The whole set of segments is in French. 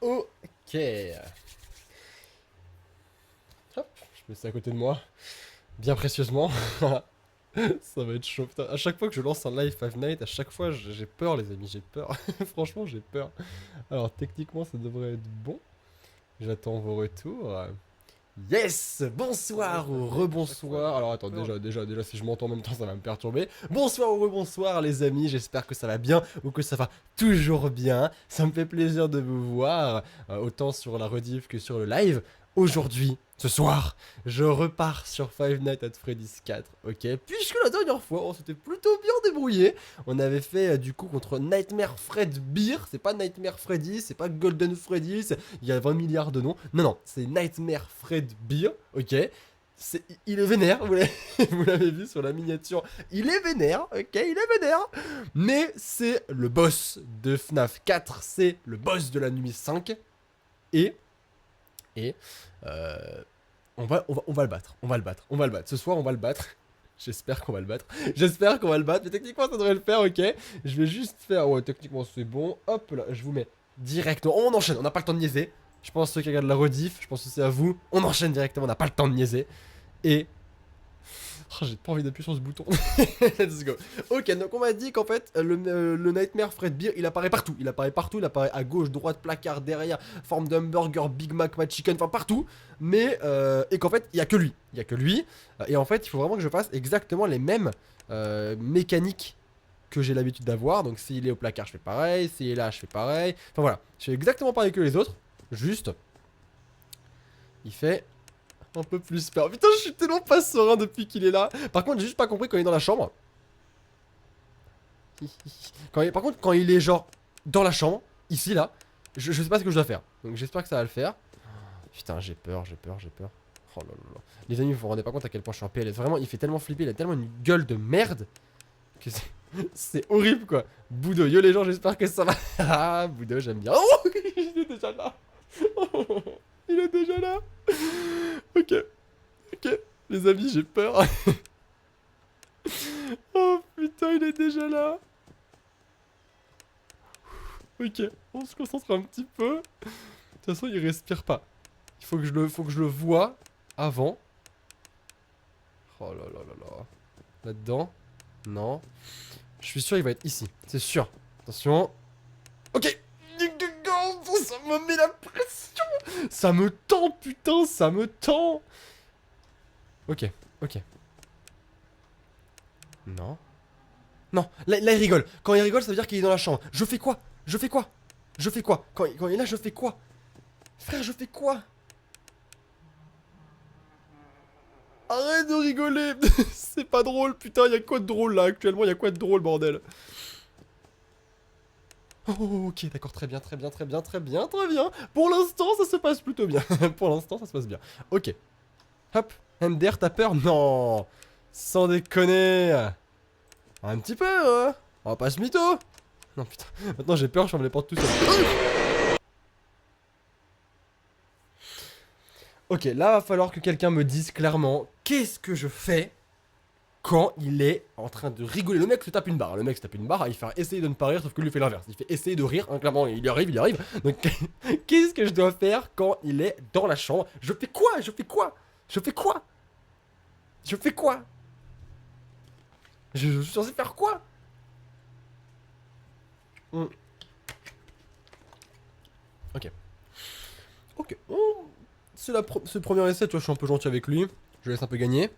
Ok. Hop, je mets ça à côté de moi. Bien précieusement. Ça va être chaud. Putain, à chaque fois que je lance un live Five Nights, à chaque fois j'ai peur les amis, j'ai peur. Franchement j'ai peur. Alors techniquement ça devrait être bon. J'attends vos retours. Yes! Bonsoir ou rebonsoir. Alors attends, déjà, si je m'entends en même temps, ça va me perturber. Bonsoir ou rebonsoir les amis, j'espère que ça va bien ou que ça va toujours bien. Ça me fait plaisir de vous voir, autant sur la rediff que sur le live. Aujourd'hui, ce soir, je repars sur Five Nights at Freddy's 4, ok? Puisque la dernière fois, on s'était plutôt bien débrouillé. On avait fait du coup contre Nightmare Fred Beer. C'est pas Nightmare Freddy, c'est pas Golden Freddy, il y a 20 milliards de noms. Non, non, c'est Nightmare Fred Beer, ok? Il est vénère, vous l'avez vu sur la miniature. Il est vénère, ok, il est vénère. Mais c'est le boss de FNAF 4, c'est le boss de la nuit 5. Et et euh, on va le battre. On va le battre. On va le battre. Ce soir, on va le battre. J'espère qu'on va le battre. J'espère qu'on va le battre. Mais techniquement, ça devrait le faire, ok. Je vais juste faire... Ouais, techniquement, c'est bon. Hop là, je vous mets directement. On enchaîne, on n'a pas le temps de niaiser. Je pense ceux qui regardent la rediff, je pense que c'est à vous. On enchaîne directement, on n'a pas le temps de niaiser. Et oh, j'ai pas envie d'appuyer sur ce bouton. Let's go. Ok, donc on m'a dit qu'en fait, le Nightmare Fred Beer, il apparaît partout. Il apparaît partout, il apparaît à gauche, droite, placard, derrière, forme d'hamburger, Big Mac, McChicken, enfin partout. Mais, et qu'en fait, il y a que lui. Il y a que lui. Et en fait, il faut vraiment que je fasse exactement les mêmes mécaniques que j'ai l'habitude d'avoir. Donc s'il est au placard, je fais pareil. S'il est là, je fais pareil. Enfin voilà, je fais exactement pareil que les autres. Juste, il fait un peu plus peur. Putain, je suis tellement pas serein depuis qu'il est là. Par contre, j'ai juste pas compris quand il est dans la chambre. Par contre, quand il est genre dans la chambre, ici là, je sais pas ce que je dois faire. Donc j'espère que ça va le faire. Putain, j'ai peur, j'ai peur, j'ai peur. Oh là là là. Les amis, vous vous rendez pas compte à quel point je suis en PLS. Vraiment, il fait tellement flipper, il a tellement une gueule de merde que c'est horrible quoi. Boudo, yo les gens, j'espère que ça va. Ah, Boudo, j'aime bien. Oh, il est déjà là. Il est déjà là. Ok, ok. Les amis, j'ai peur. Oh putain, il est déjà là. Ok, on se concentre un petit peu. De toute façon, il respire pas. Il faut que je le voie avant. Oh là là là là. Là-dedans. Non. Je suis sûr il va être ici. C'est sûr. Attention. Ok. Ça me met la pression. Ça me tend, putain. Ça me tend. Ok. Ok. Non. Non. Là, il rigole. Quand il rigole, ça veut dire qu'il est dans la chambre. Je fais quoi? Je fais quoi? Je fais quoi? Quand il est là, je fais quoi? Frère, je fais quoi? Arrête de rigoler. C'est pas drôle, putain, y'a quoi de drôle là actuellement? Y'a quoi de drôle, bordel? Oh, ok, d'accord, très bien, très bien, très bien, très bien, très bien. Pour l'instant, ça se passe plutôt bien. Pour l'instant, ça se passe bien. Ok. Hop. MDR, t'as peur? Non. Sans déconner. Un petit peu, hein. On va pas se mytho. Non, putain. Maintenant, j'ai peur, je ferme les portes tout seul. Ok, là, va falloir que quelqu'un me dise clairement qu'est-ce que je fais quand il est en train de rigoler. Le mec se tape une barre. Le mec se tape une barre, il fait essayer de ne pas rire, sauf que lui fait l'inverse. Il fait essayer de rire, hein, clairement, il y arrive, il y arrive. Donc, qu'est-ce que je dois faire quand il est dans la chambre? Je fais quoi? Je fais quoi? Je fais quoi? Je fais quoi? Je suis censé faire quoi? Hmm. Ok. Ok. Oh, c'est le premier essai, tu vois, je suis un peu gentil avec lui. Je laisse un peu gagner.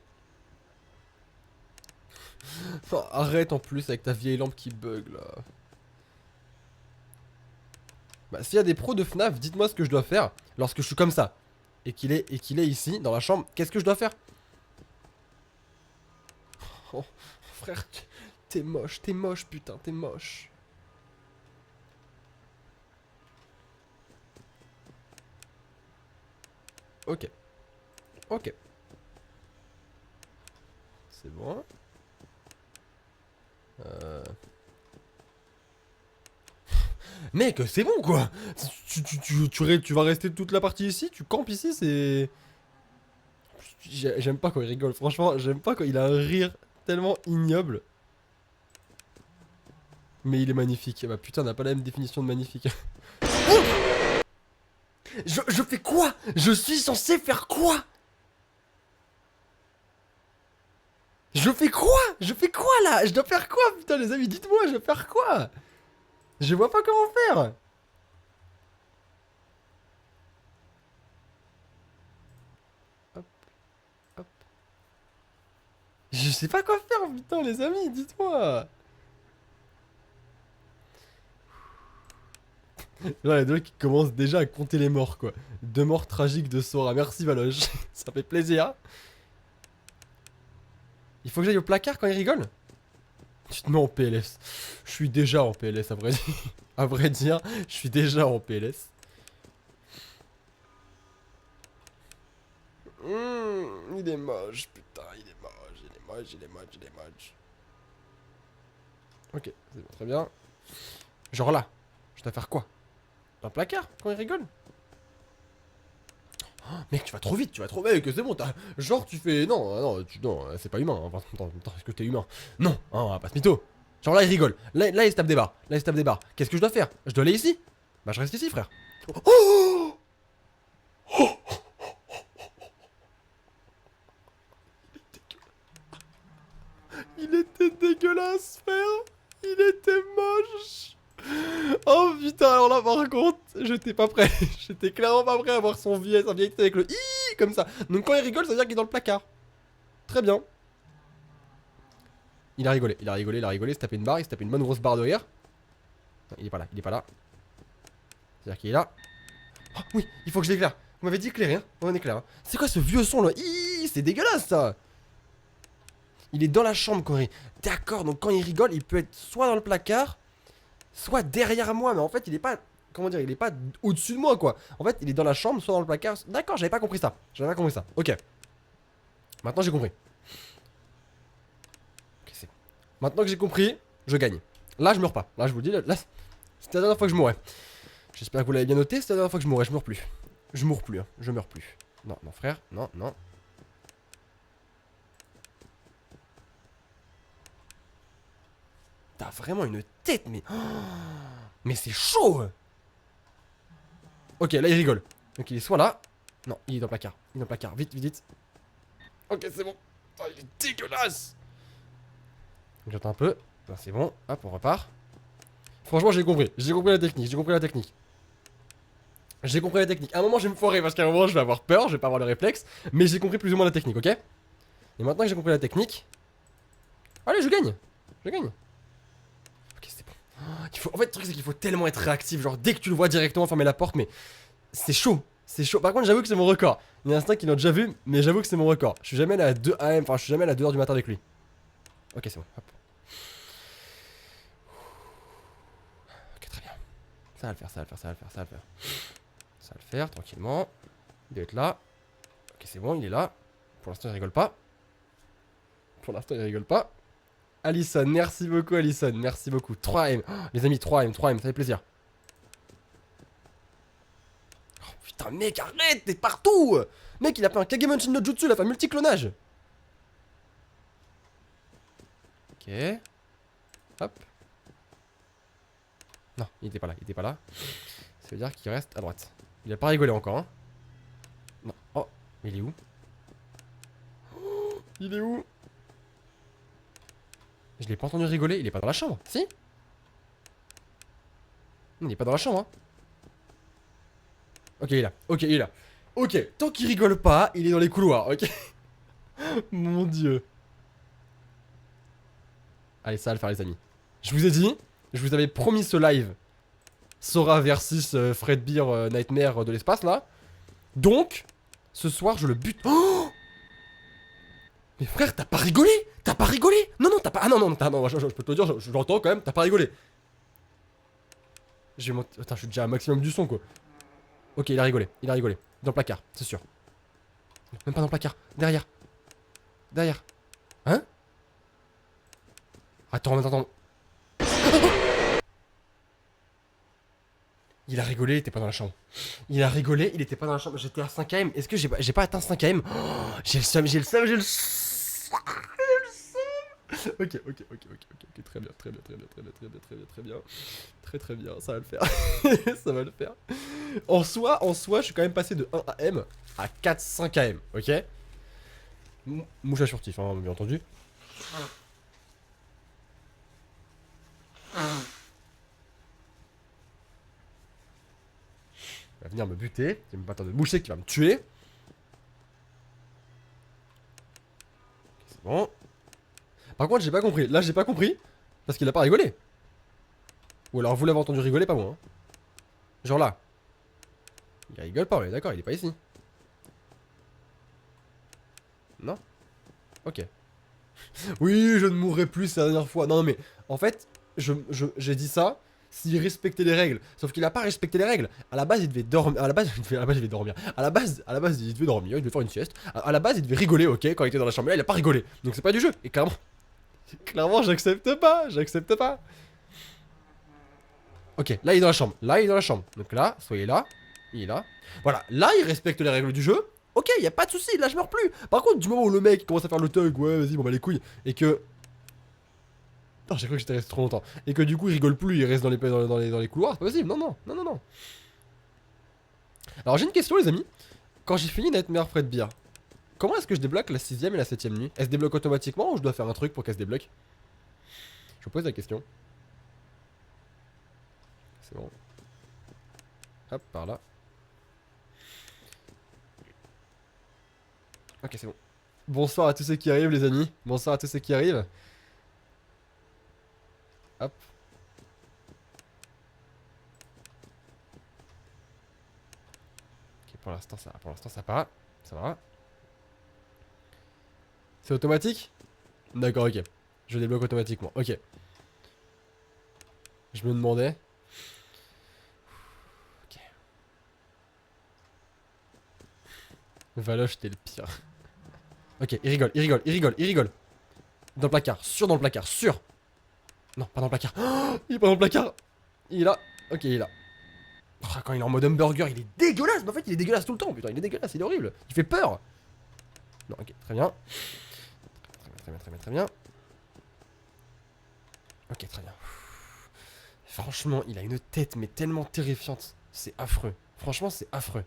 Oh, arrête en plus avec ta vieille lampe qui bug là. Bah, s'il y a des pros de FNAF, dites-moi ce que je dois faire lorsque je suis comme ça. Et qu'il est ici, dans la chambre. Qu'est-ce que je dois faire? Oh, frère, t'es moche, putain, t'es moche. Ok, ok. C'est bon. Euh... Mec, c'est bon quoi. Tu vas rester toute la partie ici, tu campes ici, c'est... J'aime pas quand il rigole, franchement, j'aime pas quand il a un rire tellement ignoble. Mais il est magnifique. Bah putain, on n'a pas la même définition de magnifique. Je fais quoi? Je suis censé faire quoi? Je fais quoi? Je fais quoi là? Je dois faire quoi? Putain les amis, dites-moi, je dois faire quoi? Je vois pas comment faire. Hop, hop. Je sais pas quoi faire, putain les amis, dites-moi. Là, les deux qui commencent déjà à compter les morts, quoi. 2 morts tragiques de Sora. Merci, Valoche. Ça fait plaisir. Il faut que j'aille au placard quand il rigole? Tu te mets en PLS. Je suis déjà en PLS, à vrai dire. À vrai dire, je suis déjà en PLS. Il est moche, putain, il est moche, il est moche, il est moche, il est moche. Ok, c'est bon, très bien. Genre là, je dois faire quoi? Dans le placard, quand il rigole? Oh, mec, tu vas trop vite, tu vas trop vite, c'est bon, genre tu fais... Non, non, non, c'est pas humain, hein. Attends, est-ce que t'es humain? Non, hein, passe mytho. Genre là, il rigole, là, il se tape des barres, là, il se tape des barres. Qu'est-ce que je dois faire? Je dois aller ici? Bah, je reste ici, frère. Oh, oh, il était dégueulasse, frère. Il était moche. Oh putain, alors là par contre, j'étais pas prêt. J'étais clairement pas prêt à voir sa vieille tête avec le i comme ça. Donc quand il rigole, ça veut dire qu'il est dans le placard. Très bien. Il a rigolé, il a rigolé, il a rigolé, il s'est tapé une barre, il s'est tapé une bonne grosse barre de rire. Non, il est pas là, il est pas là. C'est-à-dire qu'il est là. Oh, oui, il faut que je l'éclaire. Vous m'avez dit éclairer, hein? On éclaire. Hein. C'est quoi ce vieux son là? C'est dégueulasse ça. Il est dans la chambre quand il... D'accord, donc quand il rigole, il peut être soit dans le placard, soit derrière moi, mais en fait il est pas, comment dire, il est pas au-dessus de moi quoi. En fait il est dans la chambre, soit dans le placard. D'accord, j'avais pas compris ça. J'avais pas compris ça. Ok. Maintenant j'ai compris. Ok, c'est bon. Maintenant que j'ai compris, je gagne. Là je meurs pas. Là je vous le dis, là c'était la dernière fois que je mourrais. J'espère que vous l'avez bien noté, c'était la dernière fois que je mourrais, je meurs plus. Je mourre plus, hein. Je meurs plus. Non, non frère, non, non. T'as vraiment une tête, mais... Oh, mais c'est chaud. Ok, là il rigole. Donc il est soit là. Non, il est dans le placard. Il est dans le placard. Vite, vite, vite. Ok, c'est bon. Oh, il est dégueulasse. J'attends un peu. Là, c'est bon. Hop, on repart. Franchement, j'ai compris. J'ai compris la technique. J'ai compris la technique. J'ai compris la technique. À un moment, je vais me foirer parce qu'à un moment, je vais avoir peur. Je vais pas avoir le réflexe. Mais j'ai compris plus ou moins la technique, ok? Et maintenant que j'ai compris la technique. Allez, je gagne. Je gagne. Ok, c'est bon. En fait, le truc, c'est qu'il faut tellement être réactif. Genre, dès que tu le vois directement fermer la porte, mais c'est chaud. C'est chaud. Par contre, j'avoue que c'est mon record. Il y en a certains qui l'ont déjà vu, mais j'avoue que c'est mon record. Je suis jamais allé à 2 AM, enfin, je suis jamais allé à 2h du matin avec lui. Ok, c'est bon. Hop. Ok, très bien. Ça va le faire, ça va le faire, ça va le faire, ça va le faire. Ça va le faire, tranquillement. Il doit être là. Ok, c'est bon, il est là. Pour l'instant, il rigole pas. Pour l'instant, il rigole pas. Alison, merci beaucoup, Alison. Merci beaucoup. 3M. Oh, les amis, 3M, 3M, ça fait plaisir. Oh, putain, mec, arrête, t'es partout. Mec, il a fait un Kagemochi no Jutsu, il a fait un multiclonage. Ok. Hop. Non, il était pas là, il était pas là. Ça veut dire qu'il reste à droite. Il a pas rigolé encore, hein. Non. Oh, il est où? Oh, il est où? Je l'ai pas entendu rigoler, il est pas dans la chambre, si? Il est pas dans la chambre, hein. Ok, il est là, ok, il est là. Ok, tant qu'il rigole pas, il est dans les couloirs, ok. Mon dieu. Allez, ça va le faire, les amis. Je vous ai dit, je vous avais promis ce live. Sora versus Fredbear Nightmare de l'espace, là. Donc, ce soir, je le bute. Oh, mais frère, t'as pas rigolé? T'as pas rigolé? Non, non, t'as pas... Ah non, non, non, je peux te le dire, je l'entends quand même, t'as pas rigolé. Je vais monter... Attends, je suis déjà à maximum du son, quoi. Ok, il a rigolé, il a rigolé. Dans le placard, c'est sûr. Même pas dans le placard, derrière. Derrière. Hein? Attends, attends. Il a rigolé, il était pas dans la chambre. Il a rigolé, il était pas dans la chambre. J'étais à 5am. Est-ce que j'ai pas atteint 5am? Oh, j'ai le seum, j'ai le seum, j'ai le seum. Ok, très bien, très bien, très bien, très bien, très bien, très bien, très bien. Très bien, ça va le faire. Ça va le faire. En soi, je suis quand même passé de 1 AM à 4-5 AM, ok? Mouchage furtif, hein, bien entendu. Il va venir me buter, il va me attendre de moucher qui va me tuer. C'est bon. Par contre, j'ai pas compris. Là, j'ai pas compris. Parce qu'il a pas rigolé. Ou alors vous l'avez entendu rigoler, pas moi. Hein. Genre là. Il rigole pas, on est d'accord, il est pas ici. Non? Ok. Oui, je ne mourrai plus, c'est la dernière fois. Non, mais en fait, j'ai dit ça s'il respectait les règles. Sauf qu'il a pas respecté les règles. À la base, il devait dormir. À la base, il devait dormir. Il devait dormir, il devait faire une sieste. À la base, il devait rigoler, ok, quand il était dans la chambre. Là, il a pas rigolé. Donc c'est pas du jeu. Et clairement, j'accepte pas. J'accepte pas. Ok, là, il est dans la chambre. Là, il est dans la chambre. Donc là, soyez là. Il est là. Voilà, là, il respecte les règles du jeu. Ok, y a pas de souci, là je meurs plus. Par contre, du moment où le mec commence à faire le thug, ouais, vas-y, bon bah les couilles, et que. Putain, j'ai cru que j'étais resté trop longtemps. Et que du coup, il rigole plus, il reste dans les couloirs, c'est pas possible. Non, non, non, non, non. Alors, j'ai une question, les amis. Quand j'ai fini Nightmare Fredbear, comment est-ce que je débloque la 6ème et la 7ème nuit? Elle se débloque automatiquement ou je dois faire un truc pour qu'elle se débloque? Je vous pose la question. C'est bon. Hop, par là. Ok, c'est bon. Bonsoir à tous ceux qui arrivent, les amis. Bonsoir à tous ceux qui arrivent. Hop. Ok, pour l'instant, ça part. Ça va. C'est automatique? D'accord, ok. Je débloque automatiquement. Ok. Je me demandais. Ok. Valoche, t'es le pire. Ok, il rigole, il rigole, il rigole, il rigole. Dans le placard, sûr dans le placard, sûr. Non, pas dans le placard. Oh, il est pas dans le placard. Il est là. Ok, il est là. Oh, quand il est en mode hamburger, il est dégueulasse. Mais en fait, il est dégueulasse tout le temps. Putain, il est dégueulasse, il est horrible. Il fait peur. Non, ok, très bien. Très bien, très bien, très bien. Ok, très bien. Franchement, il a une tête, mais tellement terrifiante. C'est affreux. Franchement, c'est affreux.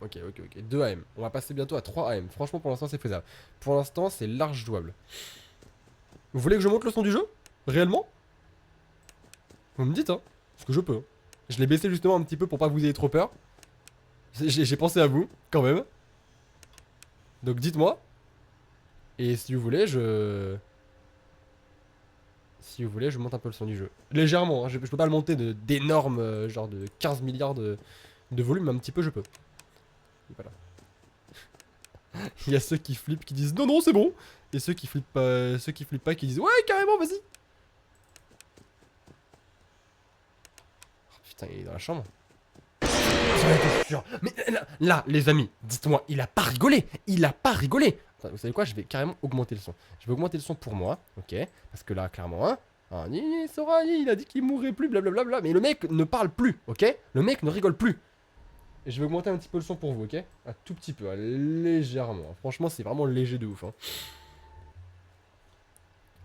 Ok. 2 AM. On va passer bientôt à 3 AM. Franchement, pour l'instant, c'est faisable. Pour l'instant, c'est large jouable. Vous voulez que je monte le son du jeu? Réellement? Vous me dites, hein? Parce que je peux. Je l'ai baissé justement un petit peu pour pas que vous ayez trop peur. J'ai pensé à vous, quand même. Donc dites-moi. Et si vous voulez, Si vous voulez, je monte un peu le son du jeu. Légèrement, hein. Je peux pas le monter d'énormes, genre de 15 milliards de volume, mais un petit peu, je peux. Et voilà. Il y a ceux qui flippent qui disent non, non, c'est bon. Et ceux qui flippent pas qui disent ouais, carrément, vas-y. Oh, putain, il est dans la chambre. Mais là, les amis, dites-moi, il a pas rigolé. Il a pas rigolé. Enfin, vous savez quoi, je vais carrément augmenter le son. Je vais augmenter le son pour moi, ok? Parce que là, clairement, hein, Sora, il a dit qu'il mourrait plus, blablabla. Mais le mec ne parle plus, ok? Le mec ne rigole plus. Et je vais augmenter un petit peu le son pour vous, ok? Un tout petit peu, hein, légèrement. Franchement, c'est vraiment léger de ouf. Hein.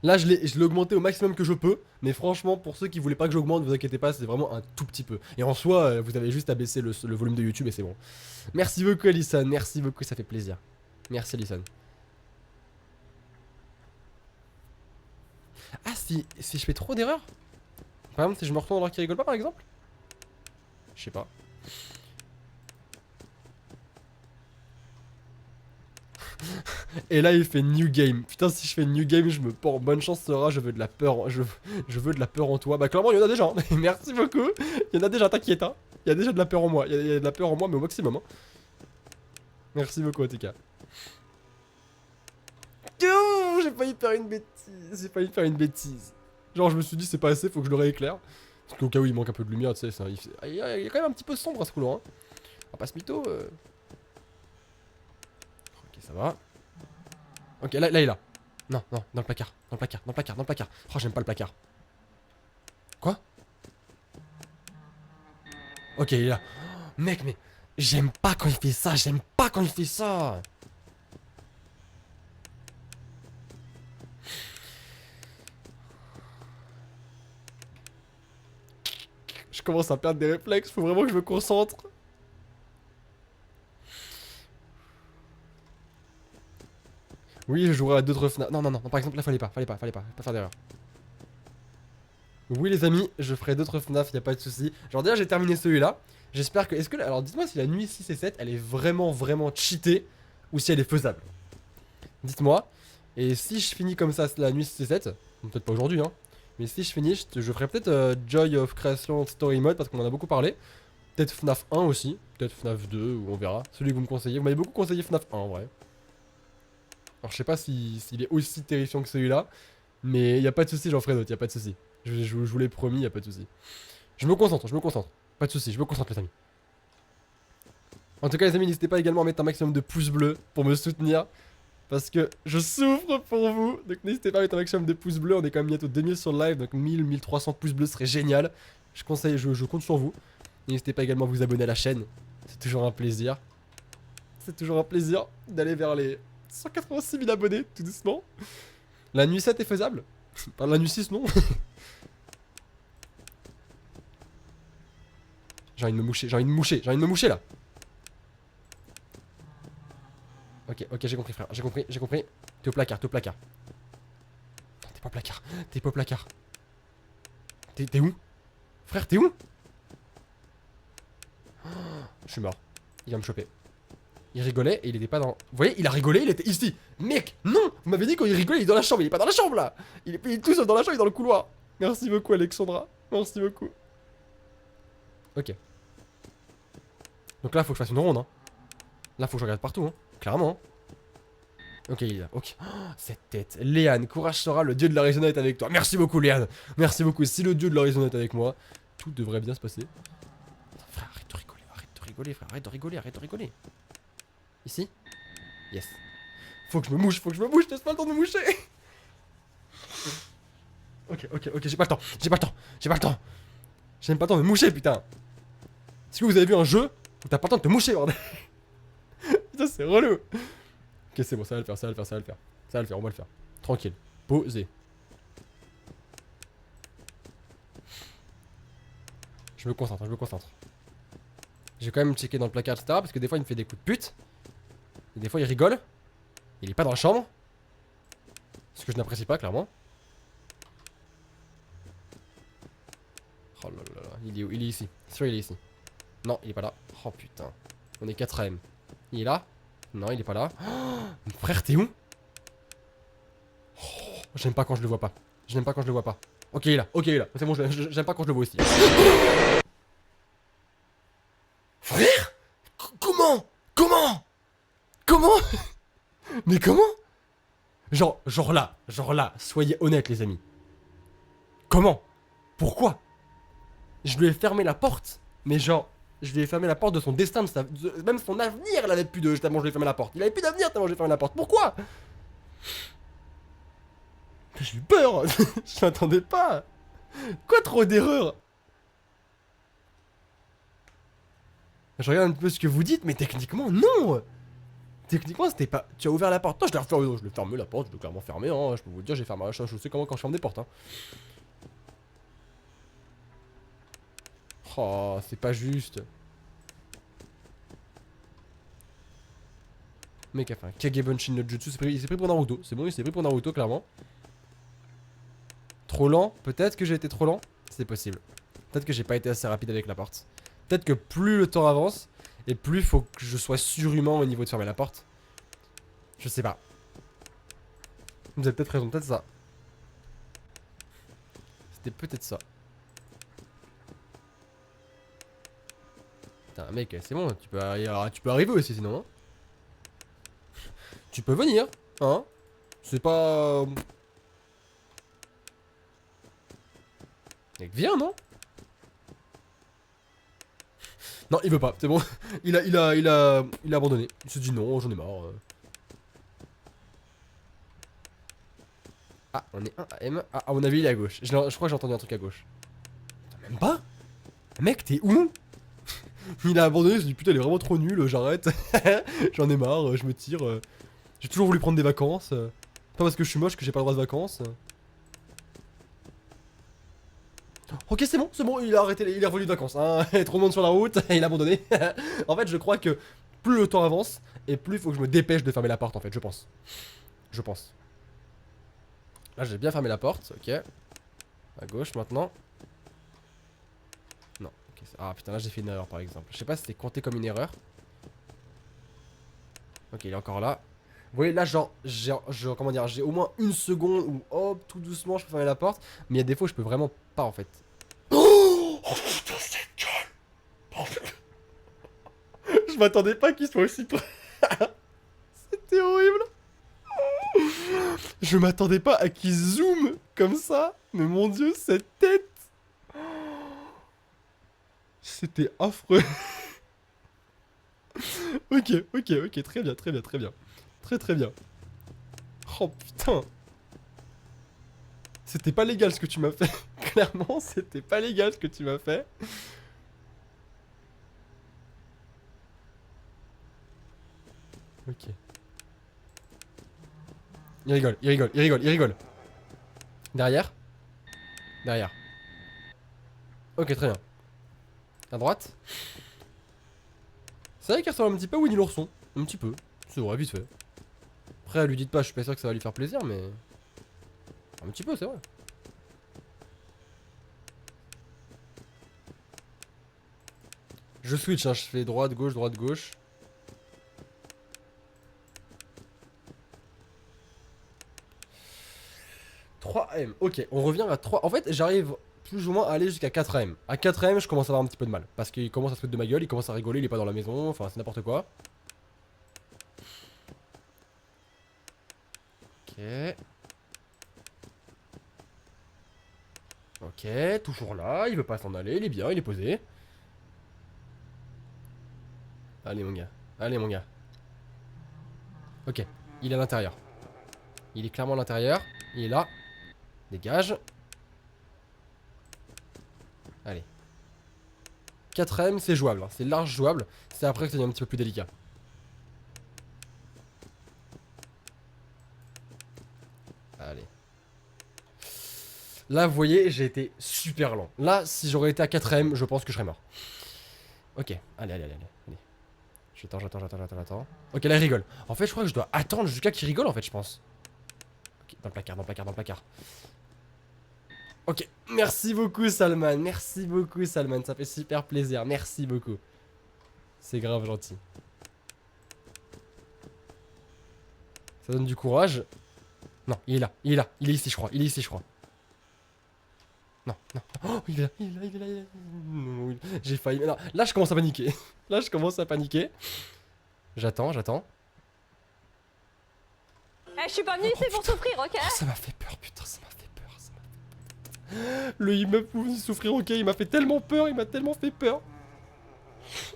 Là, je l'ai augmenté au maximum que je peux. Mais franchement, pour ceux qui voulaient pas que j'augmente, vous inquiétez pas, c'est vraiment un tout petit peu. Et en soi, vous avez juste à baisser le volume de YouTube et c'est bon. Merci beaucoup, Alison. Merci beaucoup, ça fait plaisir. Merci, Alison. Ah, si je fais trop d'erreurs? Par exemple, si je me retourne alors qu'il rigole pas, par exemple? Je sais pas. Et là, il fait new game. Putain, si je fais new game, je me porte. Bonne chance, Sora. Je veux de la peur. Je veux de la peur en toi. Bah, clairement, il y en a déjà. Hein. Merci beaucoup. Il y en a déjà, t'inquiète. Hein. Il y a déjà de la peur en moi. Il y a de la peur en moi, mais au maximum. Hein. Merci beaucoup, TK. Oh, j'ai failli faire une bêtise. J'ai failli faire une bêtise. Genre, je me suis dit, c'est pas assez, faut que je le rééclaire. Parce qu'au cas où il manque un peu de lumière, tu sais. Il y a quand même un petit peu sombre à ce couloir. Hein. On va pas se mytho. Ok, ça va. Ok, là, il est là. Non, non, dans le placard. Dans le placard, dans le placard, dans le placard. Oh, j'aime pas le placard. Quoi? Ok, il est là. Oh, mec, mais J'aime pas quand il fait ça, j'aime pas quand il fait ça. Je commence à perdre des réflexes, faut vraiment que je me concentre. Oui, je jouerai à d'autres FNAF. Non, non, non, par exemple, là, fallait pas faire d'erreur. Oui, les amis, je ferai d'autres FNAF, y a pas de souci. Genre, déjà, j'ai terminé celui-là. J'espère que. Est-ce que. Alors, dites-moi si la nuit 6 et 7, elle est vraiment, vraiment cheatée ou si elle est faisable. Dites-moi. Et si je finis comme ça la nuit 6 et 7, peut-être pas aujourd'hui, hein. Mais si je finis, je ferai peut-être Joy of Creation Story Mode parce qu'on en a beaucoup parlé. Peut-être FNAF 1 aussi. Peut-être FNAF 2, ou on verra. Celui que vous me conseillez. Vous m'avez beaucoup conseillé FNAF 1 en vrai. Alors je sais pas s'il est aussi terrifiant que celui-là. Mais y a pas de souci, j'en ferai d'autres, y a pas de souci. Je vous l'ai promis, y a pas de souci. Je me concentre, je me concentre. Pas de souci, je me concentre les amis. En tout cas les amis, n'hésitez pas également à mettre un maximum de pouces bleus pour me soutenir. Parce que je souffre pour vous. Donc n'hésitez pas à mettre un maximum de pouces bleus. On est quand même bientôt 2000 sur le live. Donc 1300 pouces bleus serait génial. Je compte sur vous. N'hésitez pas également à vous abonner à la chaîne. C'est toujours un plaisir. C'est toujours un plaisir d'aller vers les 186 000 abonnés, tout doucement. La nuit 7 est faisable. Enfin, la nuit 6, non. J'ai envie de me moucher, j'ai envie de me moucher, j'ai envie de me moucher là. Ok, ok, j'ai compris frère, j'ai compris, j'ai compris. T'es au placard, t'es au placard. Non, t'es pas au placard, t'es pas au placard. T'es où? Frère, t'es où? Oh, je suis mort. Il va me choper. Il rigolait et il était pas dans... Vous voyez, il a rigolé, il était ici. Mec, non. Vous m'avez dit quand il rigolait, il est dans la chambre, il est pas dans la chambre là. Il est tout seul dans la chambre, il est dans le couloir. Merci beaucoup Alexandra, merci beaucoup. Ok. Donc là, faut que je fasse une ronde, hein. Là, faut que je regarde partout, hein. Clairement. Hein. Ok, il est là. Ok. Oh, cette tête. Léane, courage sera, le dieu de l'Arizona est avec toi. Merci beaucoup, Léane. Merci beaucoup. Si le dieu de l'Arizona est avec moi, tout devrait bien se passer. Frère, arrête de rigoler, frère. Arrête de rigoler, arrête de rigoler. Ici? Yes. Faut que je me mouche, faut que je me mouche. Laisse pas le temps de me moucher. Ok, ok, ok. J'ai pas le temps. J'ai pas le temps. J'ai pas le temps. J'ai même pas le temps de me moucher, putain. Est-ce que vous avez vu un jeu où t'as pas le temps de te moucher, bordel? Putain, c'est relou. Ok, c'est bon, ça va le faire, ça va le faire, ça va le faire. Ça va le faire, on va le faire. Tranquille. Posé. Je me concentre, je me concentre. J'ai quand même checké dans le placard, etc. Parce que des fois, il me fait des coups de pute. Et des fois, il rigole. Il est pas dans la chambre. Ce que je n'apprécie pas, clairement. Oh là là là. Il est où? Il est ici. C'est sûr, il est ici. Non, il est pas là. Oh putain. On est 4ème. Il est là? Non, il est pas là. Oh, frère, t'es où? Oh, j'aime pas quand je le vois pas. J'aime pas quand je le vois pas. Ok, il est là. Ok, il est là. C'est bon, j'aime pas quand je le vois aussi. Frère? Comment? Comment? Comment? Mais comment? Genre là, soyez honnêtes les amis. Comment? Pourquoi? Je lui ai fermé la porte. Mais genre, je lui ai fermé la porte de son destin, même son avenir, il avait plus de... Tellement je lui ai fermé la porte. Il avait plus d'avenir tellement je lui ai fermé la porte. Pourquoi? J'ai eu peur. Je m'attendais pas. Quoi trop d'erreurs? Je regarde un peu ce que vous dites, mais techniquement, non. Techniquement, c'était pas... Tu as ouvert la porte. Non, je l'ai fermé la porte, je l'ai clairement fermé, hein. Je peux vous dire, j'ai fermé... Je sais comment quand je ferme des portes, hein. Oh, c'est pas juste. Mec, enfin, Kagebenshin no Jutsu, il s'est pris pour Naruto. C'est bon, il s'est pris pour Naruto, clairement. Trop lent. Peut-être que j'ai été trop lent. C'est possible. Peut-être que j'ai pas été assez rapide avec la porte. Peut-être que plus le temps avance, et plus faut que je sois surhumain au niveau de fermer la porte. Je sais pas. Vous avez peut-être raison, peut-être ça. C'était peut-être ça. Putain, mec, c'est bon, tu peux arriver aussi sinon. Hein. Tu peux venir, hein. C'est pas... Mec, viens, non? Non, il veut pas, c'est bon. Il a abandonné. Il se dit non, j'en ai marre. Ah, on est 1 à M. Ah, à mon avis, il est à gauche. Je crois que j'ai entendu un truc à gauche. Putain, même pas? Mec, t'es où? Il a abandonné, je me suis dit putain, il est vraiment trop nul, j'arrête. J'en ai marre, je me tire. J'ai toujours voulu prendre des vacances. Pas parce que je suis moche que j'ai pas le droit de vacances. Ok, c'est bon, il a arrêté, il est revenu de vacances. Hein. Trop de monde sur la route, il a abandonné. En fait, je crois que plus le temps avance, et plus il faut que je me dépêche de fermer la porte, en fait, je pense. Je pense. Là, j'ai bien fermé la porte, ok. À gauche maintenant. Non, ok. Ah putain, là j'ai fait une erreur par exemple. Je sais pas si c'était compté comme une erreur. Ok, il est encore là. Vous voyez, là, genre, comment dire, j'ai au moins une seconde où, hop, tout doucement, je peux fermer la porte. Mais il y a des fois où je peux vraiment pas, en fait. Oh putain, c'est gueule. Je m'attendais pas qu'il soit aussi près. C'était horrible. Je m'attendais pas à qu'il zoome comme ça. Mais mon dieu, cette tête. C'était affreux. Ok, très bien. Très bien. Oh putain. C'était pas légal ce que tu m'as fait. Clairement, c'était pas légal ce que tu m'as fait. Ok. Il rigole. Derrière. Ok, très bien. À droite. C'est vrai qu'il ressemble un petit peu à Winnie l'ourson. Un petit peu. C'est vrai, vite fait. Après, lui dites pas, je suis pas sûr que ça va lui faire plaisir, mais... Un petit peu, c'est vrai. Je switch, hein, je fais droite, gauche. 3M, ok, on revient à 3. En fait, j'arrive plus ou moins à aller jusqu'à 4M. À 4M, je commence à avoir un petit peu de mal. Parce qu'il commence à se foutre de ma gueule, il commence à rigoler, il est pas dans la maison, enfin, c'est n'importe quoi. Ok. Ok, toujours là, il veut pas s'en aller, il est bien, il est posé. Allez mon gars. Ok, il est à l'intérieur. Il est clairement à l'intérieur, il est là. Dégage. Allez. 4ème, c'est jouable, hein. C'est large jouable. C'est après que ça devient un petit peu plus délicat. Allez. Là, vous voyez, j'ai été super lent. Là, si j'aurais été à 4ème, je pense que je serais mort. Ok, allez. J'attends. Ok, là, il rigole. En fait, je crois que je dois attendre jusqu'à qu'il rigole, en fait, je pense. Ok, dans le placard. Ok, merci beaucoup, Salman. Ça fait super plaisir. Merci beaucoup. C'est grave gentil. Ça donne du courage. Non, il est là. Il est ici, je crois. Non. Oh, il est là. Non, j'ai failli. Non, là, je commence à paniquer. J'attends. Eh, je suis pas venue ici pour souffrir, ok? Oh, ça m'a fait peur, putain, Le immeuble pouvait souffrir, ok, il m'a fait tellement peur, il m'a tellement fait peur.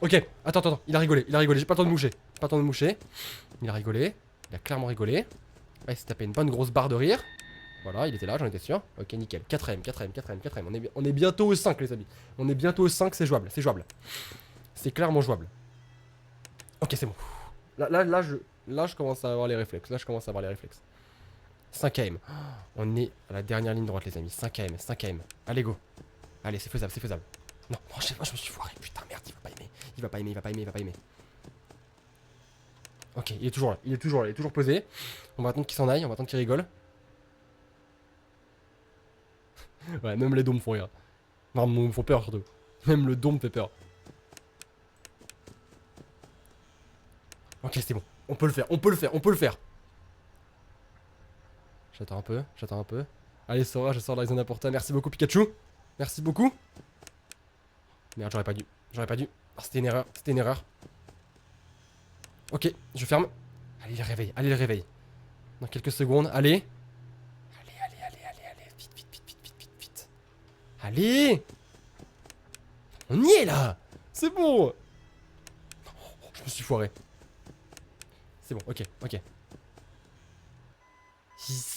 Ok, attends, il a rigolé, j'ai pas le temps de moucher. Il a rigolé, il a clairement rigolé. Là, il s'est tapé une bonne grosse barre de rire. Voilà, il était là, j'en étais sûr. Ok, nickel. 4ème. On est bientôt au 5, les amis. On est bientôt au 5, c'est jouable. C'est clairement jouable. Ok, c'est bon. Là, je commence à avoir les réflexes. 5ème. On est à la dernière ligne droite, les amis. 5ème. Allez, go. Allez, c'est faisable. Non, je me suis foiré. Putain, merde, il va pas aimer. Ok, il est toujours là. Il est toujours posé. On va attendre qu'il s'en aille. On va attendre qu'il rigole. Ouais, même les dômes font rire. Non, me font peur surtout. Même le dôme fait peur. Ok, c'est bon. On peut le faire. J'attends un peu. Allez, Sora, je sors de la zone à Merci beaucoup, Pikachu. Merci beaucoup. Merde, j'aurais pas dû. Oh, c'était une erreur. Ok, je ferme. Allez, le réveil. Dans quelques secondes, allez. Vite. Allez. On y est, là. C'est bon. Je me suis foiré. C'est bon, ok.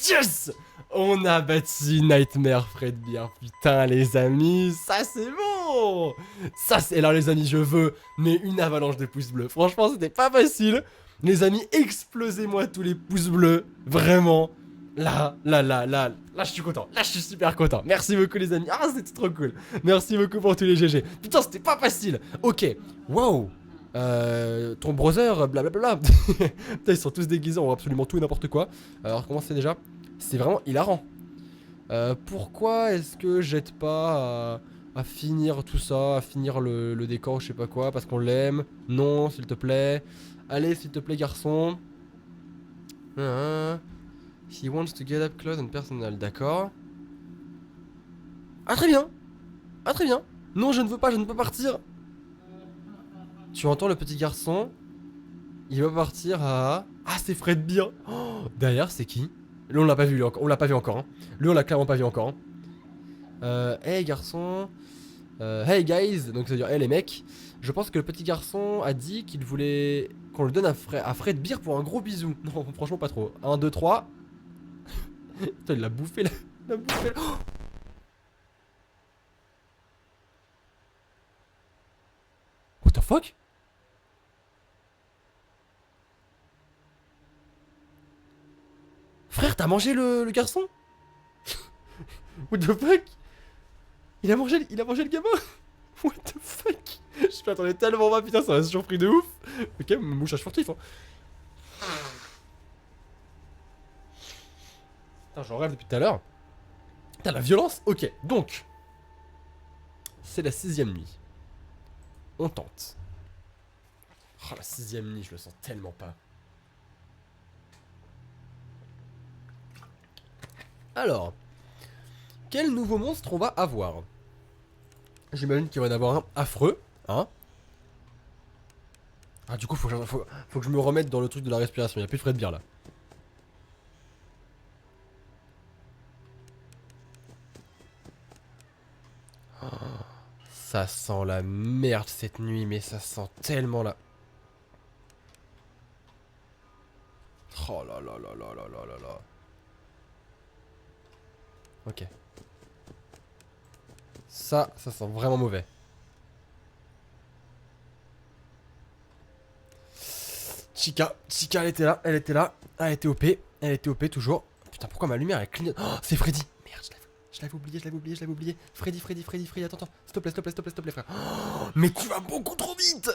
Yes! On a battu Nightmare Fredbear. Putain, les amis, ça c'est bon! Oh, ça c'est... Alors les amis, je veux mais une avalanche de pouces bleus. Franchement, c'était pas facile. Les amis, explosez-moi tous les pouces bleus. Vraiment. Là, je suis content. Là, je suis super content. Merci beaucoup, les amis. Ah, c'était trop cool. Merci beaucoup pour tous les GG. Putain, c'était pas facile. Ok. Wow. Ton brother, blablabla. Putain, ils sont tous déguisés en absolument tout et n'importe quoi. Alors, comment c'est déjà? C'est vraiment hilarant. Pourquoi est-ce que j'aide pas à finir tout ça, à finir le décor, je sais pas quoi, parce qu'on l'aime? Non, s'il te plaît. Allez, s'il te plaît, garçon. He wants to get up close and personal, d'accord. Ah, très bien. Ah, très bien. Non, je ne veux pas partir. Tu entends le petit garçon? Il va partir à... Ah, c'est Fred bien. Oh, derrière, c'est qui? Lui, on l'a pas vu, lui, encore. On l'a pas vu encore. Hein. Lui, on l'a clairement pas vu encore. Hein. Hey, garçon. Hey, guys. Donc, ça veut dire, hey, les mecs. Je pense que le petit garçon a dit qu'il voulait qu'on le donne à Fred Beer pour un gros bisou. Non, franchement, pas trop. 1, 2, 3. Putain, il l'a bouffé là. Il l'a bouffé là. Oh, what the fuck? Frère, t'as mangé le garçon? What the fuck? Il a mangé le gamin? What the fuck? Je m'attendais tellement pas, putain, ça m'a surpris de ouf. Ok, mouchage furtif, hein. Putain, j'en rêve depuis tout à l'heure. Putain, la violence. Ok, donc. C'est la 6ème nuit. On tente. Oh, la 6ème nuit, je le sens tellement pas. Alors. Quel nouveau monstre on va avoir? J'imagine qu'il va y en avoir un affreux, hein. Ah, du coup, faut que je me remette dans le truc de la respiration. Il n'y a plus de frais de bière là. Oh, ça sent la merde cette nuit, mais ça sent tellement la... Oh là là là là là là là là. Ok. Ça sent vraiment mauvais. Chica, elle était là, elle était OP toujours. Putain, pourquoi ma lumière elle clignote? Oh, c'est Freddy. Merde, je l'avais oublié. Freddy, attends, s'il te plaît, frère. Oh, mais tu vas beaucoup trop vite.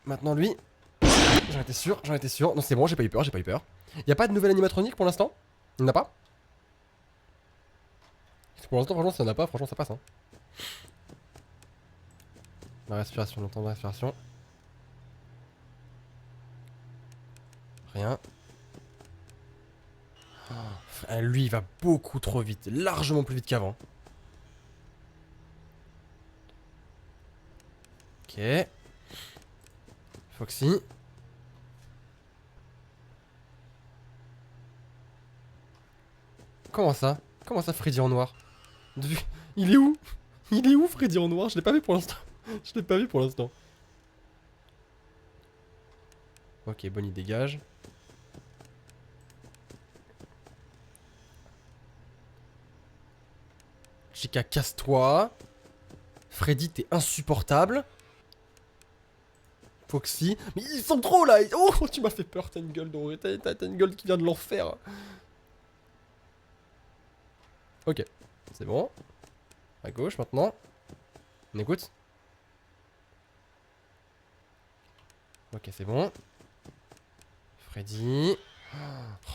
Maintenant lui. J'en étais sûr. Non, c'est bon, j'ai pas eu peur. Y a pas de nouvelle animatronique pour l'instant? Il n'y en a pas? Pour l'instant, franchement, ça n'en a pas, franchement, ça passe. Hein. La respiration, le temps de respiration. Rien. Oh, lui, il va beaucoup trop vite. Largement plus vite qu'avant. Ok. Foxy. Comment ça, Freddy en noir? Il est où? Freddy en noir? Je l'ai pas vu pour l'instant. Ok, Bonnie dégage. Chica, casse-toi. Freddy, t'es insupportable. Foxy. Mais ils sont trop là. Oh, tu m'as fait peur, t'as une gueule t'as une gueule qui vient de l'enfer. Ok, c'est bon. À gauche maintenant. On écoute. Ok, c'est bon. Freddy.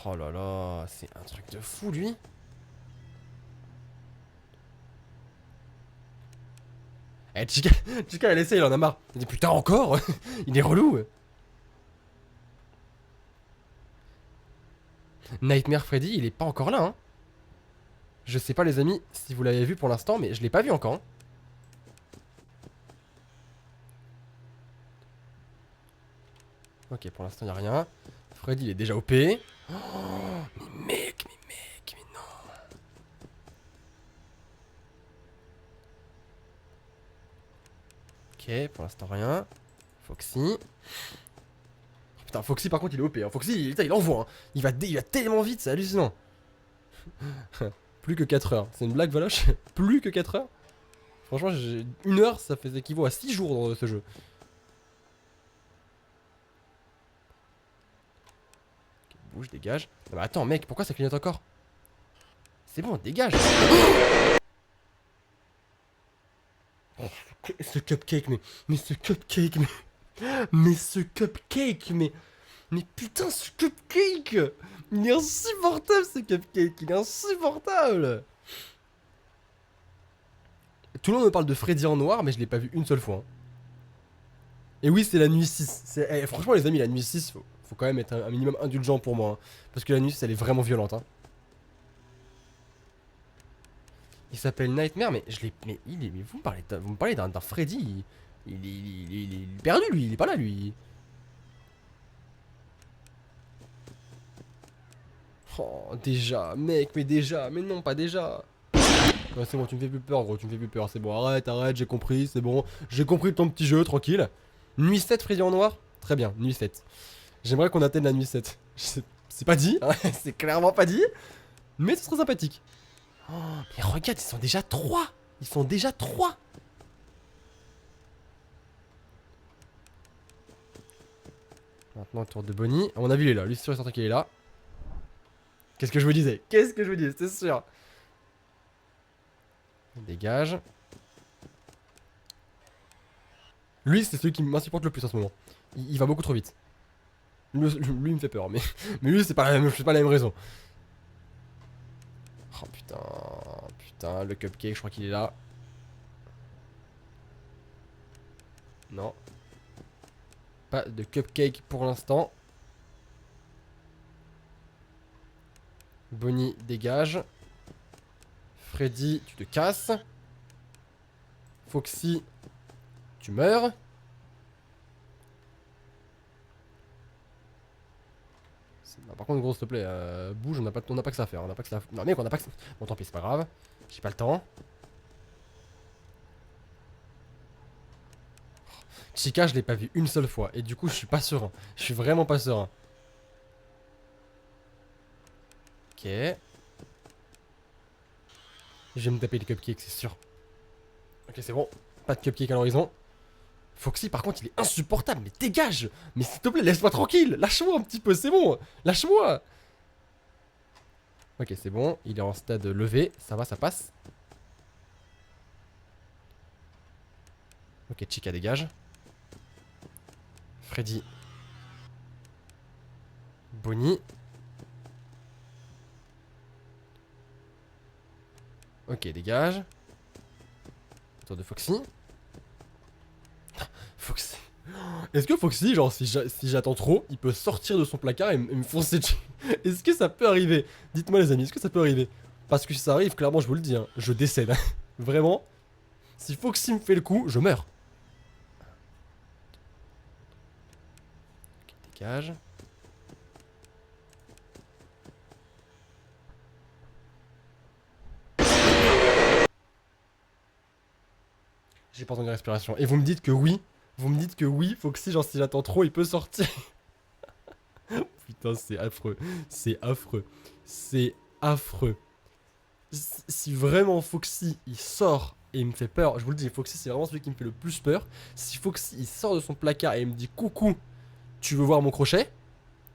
Oh là là, c'est un truc de fou lui. Eh, Chica, elle essaie, il en a marre. Elle dit putain, encore. Il est relou. Nightmare Freddy, il est pas encore là, hein. Je sais pas, les amis, si vous l'avez vu pour l'instant, mais je l'ai pas vu encore. Hein. Ok, pour l'instant, y a rien. Freddy, il est déjà OP. Oh, mais mec, mais non. Ok, pour l'instant, rien. Foxy. Oh, putain, Foxy, par contre, il est OP. Hein. Foxy, il envoie. Hein. Il va tellement vite, c'est hallucinant. Plus que 4 heures. C'est une blague, Valoche? Plus que 4 heures? Franchement, 1 heure, ça fait équivaut à 6 jours dans ce jeu. Ok, bouge, dégage. Non, mais attends, mec, pourquoi ça clignote encore? C'est bon, dégage. Oh, ce cupcake, mais ce cupcake, mais ce cupcake, mais putain, ce cupcake! Il est insupportable, ce cupcake, il est insupportable! Tout le monde me parle de Freddy en noir, mais je l'ai pas vu une seule fois. Hein. Et oui, c'est la nuit 6. Franchement, les amis, la nuit 6, faut quand même être un minimum indulgent pour moi. Hein, parce que la nuit 6, elle est vraiment violente. Hein. Il s'appelle Nightmare, mais je l'ai. Mais vous me parlez d'un Freddy. Il est perdu, lui. Il est pas là, lui. Oh, déjà, mec, mais déjà. Mais non, pas déjà. Ouais, c'est bon, tu me fais plus peur, gros. Tu me fais plus peur. C'est bon, arrête, j'ai compris. C'est bon. J'ai compris ton petit jeu, tranquille. Nuit 7, Freddy en noir. Très bien, nuit 7. J'aimerais qu'on atteigne la nuit 7. C'est pas dit, hein. C'est clairement pas dit. Mais ce serait sympathique. Oh, mais regarde, ils sont déjà 3. Ils sont déjà 3. Maintenant, tour de Bonnie. À mon avis, il est là. Lui, c'est sûr et certain qu'il est là. Qu'est-ce que je vous disais? Qu'est-ce que je vous disais? C'est sûr. Dégage. Lui, c'est celui qui m'insupporte le plus en ce moment. Il va beaucoup trop vite. Lui, il me fait peur, mais lui, c'est pas la même raison. Oh putain, putain, le cupcake, je crois qu'il est là. Non. Pas de cupcake pour l'instant. Bonnie, dégage. Freddy, tu te casses. Foxy, tu meurs. Non, par contre, gros, s'il te plaît, bouge, on n'a pas que ça à faire. On n'a pas que ça à faire. Non, mec, on n'a pas que ça. Bon, tant pis, c'est pas grave. J'ai pas le temps. Chica, je l'ai pas vu une seule fois. Et du coup, je suis pas serein. Je suis vraiment pas serein. Ok. Je vais me taper les cupcakes, c'est sûr. Ok, c'est bon. Pas de cupcake à l'horizon. Foxy, par contre, il est insupportable. Mais dégage! Mais s'il te plaît, laisse-moi tranquille! Lâche-moi un petit peu, c'est bon! Lâche-moi! Ok, c'est bon. Il est en stade levé. Ça va, ça passe. Ok, Chica, dégage. Freddy. Bonnie. Ok, dégage. Tour de Foxy. Foxy. Est-ce que Foxy, genre, si j'attends trop, il peut sortir de son placard et me foncer dessus? Est-ce que ça peut arriver? Dites-moi, les amis, est-ce que ça peut arriver? Parce que si ça arrive, clairement, je vous le dis, hein, je décède. Vraiment. Si Foxy me fait le coup, je meurs. Ok, dégage. J'ai pas entendu la respiration. Et vous me dites que oui. Vous me dites que oui, Foxy, genre si j'attends trop, il peut sortir. Putain, c'est affreux. C'est affreux. C'est affreux. Si vraiment Foxy, il sort et il me fait peur, je vous le dis, Foxy, c'est vraiment celui qui me fait le plus peur. Si Foxy, il sort de son placard et il me dit coucou, tu veux voir mon crochet?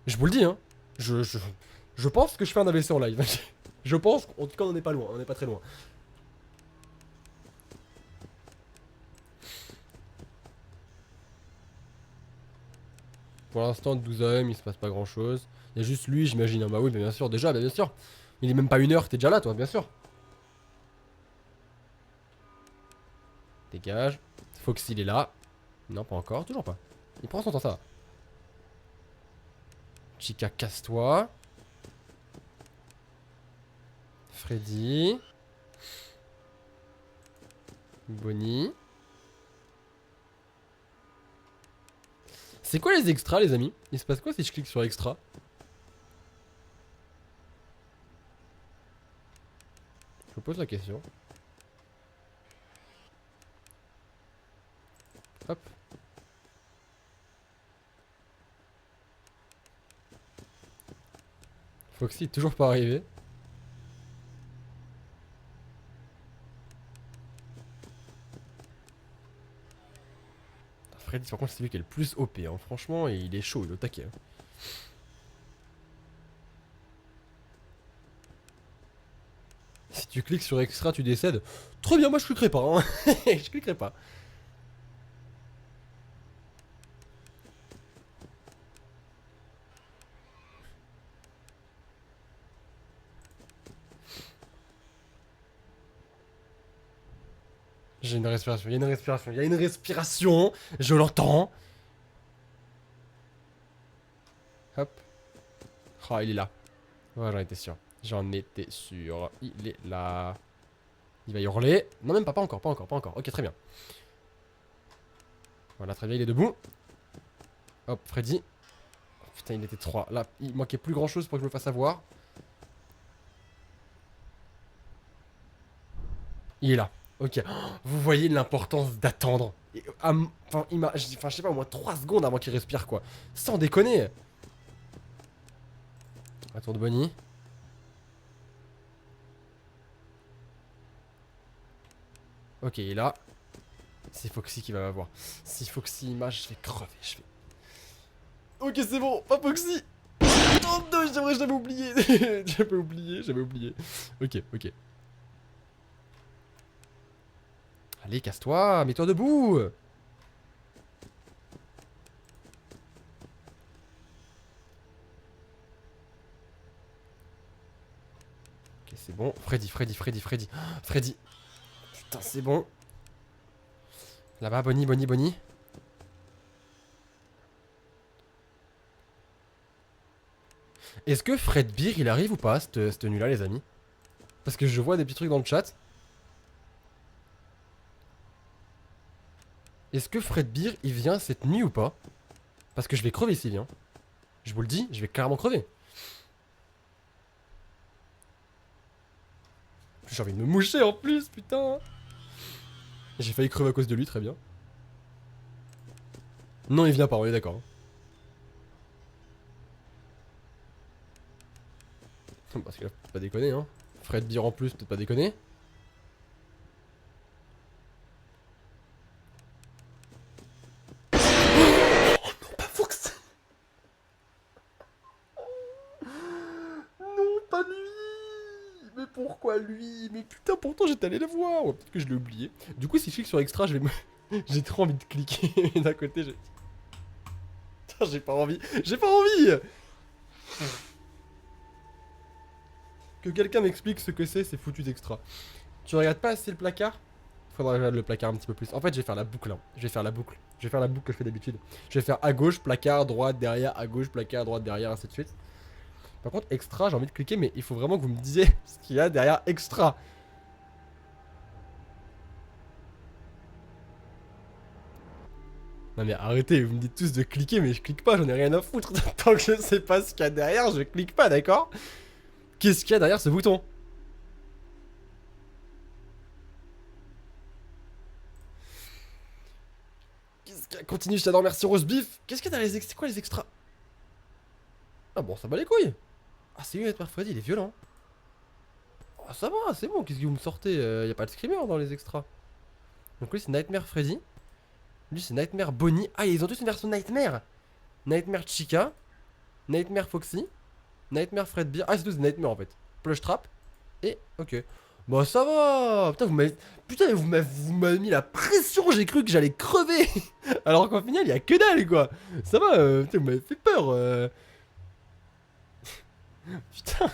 Je vous le dis, hein. Je pense que je fais un AVC en live. Je pense qu'en tout cas, on n'est pas loin. On n'est pas très loin. Pour l'instant, 12 AM, il se passe pas grand chose. Il y a juste lui, j'imagine. Bah oui, bien sûr, déjà, bah bien sûr. Il est même pas 1 heure, t'es déjà là, toi, bien sûr. Dégage. Foxy, il est là. Non, pas encore, toujours pas. Il prend son temps, ça va. Chica, casse-toi. Freddy. Bonnie. C'est quoi les extras, les amis? Il se passe quoi si je clique sur extra? Je vous pose la question. Hop. Foxy est toujours pas arrivé. Freddy, par contre, c'est lui qui est le plus OP, hein. Franchement, et il est chaud, il est au taquet. Hein. Si tu cliques sur extra, tu décèdes. Trop bien, moi je cliquerai pas. Hein. Je cliquerai pas. J'ai une respiration, il y a une respiration, il y a une respiration. Je l'entends. Hop. Ah, il est là. Ouais, j'en étais sûr. J'en étais sûr. Il est là. Il va hurler. Non, même pas, pas encore, pas encore, pas encore. Ok, très bien. Voilà, très bien, il est debout. Hop, Freddy. Oh, putain, il était 3. Là, il manquait plus grand chose pour que je me fasse avoir. Il est là. Ok. Oh, vous voyez l'importance d'attendre. Enfin, je sais pas, au moins 3 secondes avant qu'il respire, quoi. Sans déconner. Retour de Bonnie. Ok, il est là. C'est Foxy qui va m'avoir. Si Foxy m'a, je vais crever. Ok, c'est bon, pas Foxy. Oh non, j'avais oublié. J'avais oublié. Ok, ok. Allez, casse-toi, mets-toi debout. Ok, c'est bon. Freddy. Freddy. Putain, c'est bon. Là-bas, Bonnie. Est-ce que Fred Beer, il arrive ou pas, cette nuit-là, les amis? Parce que je vois des petits trucs dans le chat. Est-ce que Fred Beer, il vient cette nuit ou pas? Parce que je vais crever s'il vient. Je vous le dis, je vais clairement crever. J'ai envie de me moucher en plus, putain. J'ai failli crever à cause de lui, très bien. Non, il vient pas, on est d'accord. Parce que là, peut-être pas déconner, hein. Fred Beer en plus, peut-être pas déconner. Oh non, pas Fox. Non, pas lui. Mais pourquoi lui? Mais putain, pourtant j'étais allé le voir. Ouais, peut-être que je l'ai oublié. Du coup, si je clique sur extra, je vais me... J'ai trop envie de cliquer. D'un côté, j'ai... Putain, j'ai pas envie. J'ai pas envie. Que quelqu'un m'explique ce que c'est foutu d'extra. Tu regardes pas assez le placard? Faudra regarder le placard un petit peu plus. En fait, je vais faire la boucle. Hein. Je vais faire la boucle que je fais d'habitude. Je vais faire à gauche, placard, droite, derrière, à gauche, placard, droite, derrière, ainsi de suite. Par contre, extra, j'ai envie de cliquer, mais il faut vraiment que vous me disiez ce qu'il y a derrière extra. Non mais arrêtez, vous me dites tous de cliquer, mais je clique pas, j'en ai rien à foutre. Tant que je sais pas ce qu'il y a derrière, je clique pas, d'accord? Qu'est-ce qu'il y a derrière ce bouton? Continue, je t'adore, merci Rose Beef. Qu'est-ce qu'il y a derrière les extras? C'est quoi les extras? Ah bon, ça bat les couilles. Ah, c'est Nightmare Freddy, il est violent. Oh, ça va, c'est bon, qu'est-ce que vous me sortez? Y a pas de screamer dans les extras. Donc lui, c'est Nightmare Freddy. Lui, c'est Nightmare Bonnie. Ah, ils ont tous une version Nightmare. Nightmare Chica. Nightmare Foxy. Nightmare Fred Beer. Ah, c'est tous des Nightmare en fait. Plush Trap. Et, ok. Bon, ça va. Putain, vous m'avez mis la pression. J'ai cru que j'allais crever. Alors qu'au final, il y a que dalle, quoi. Ça va, putain, vous m'avez fait peur. Putain.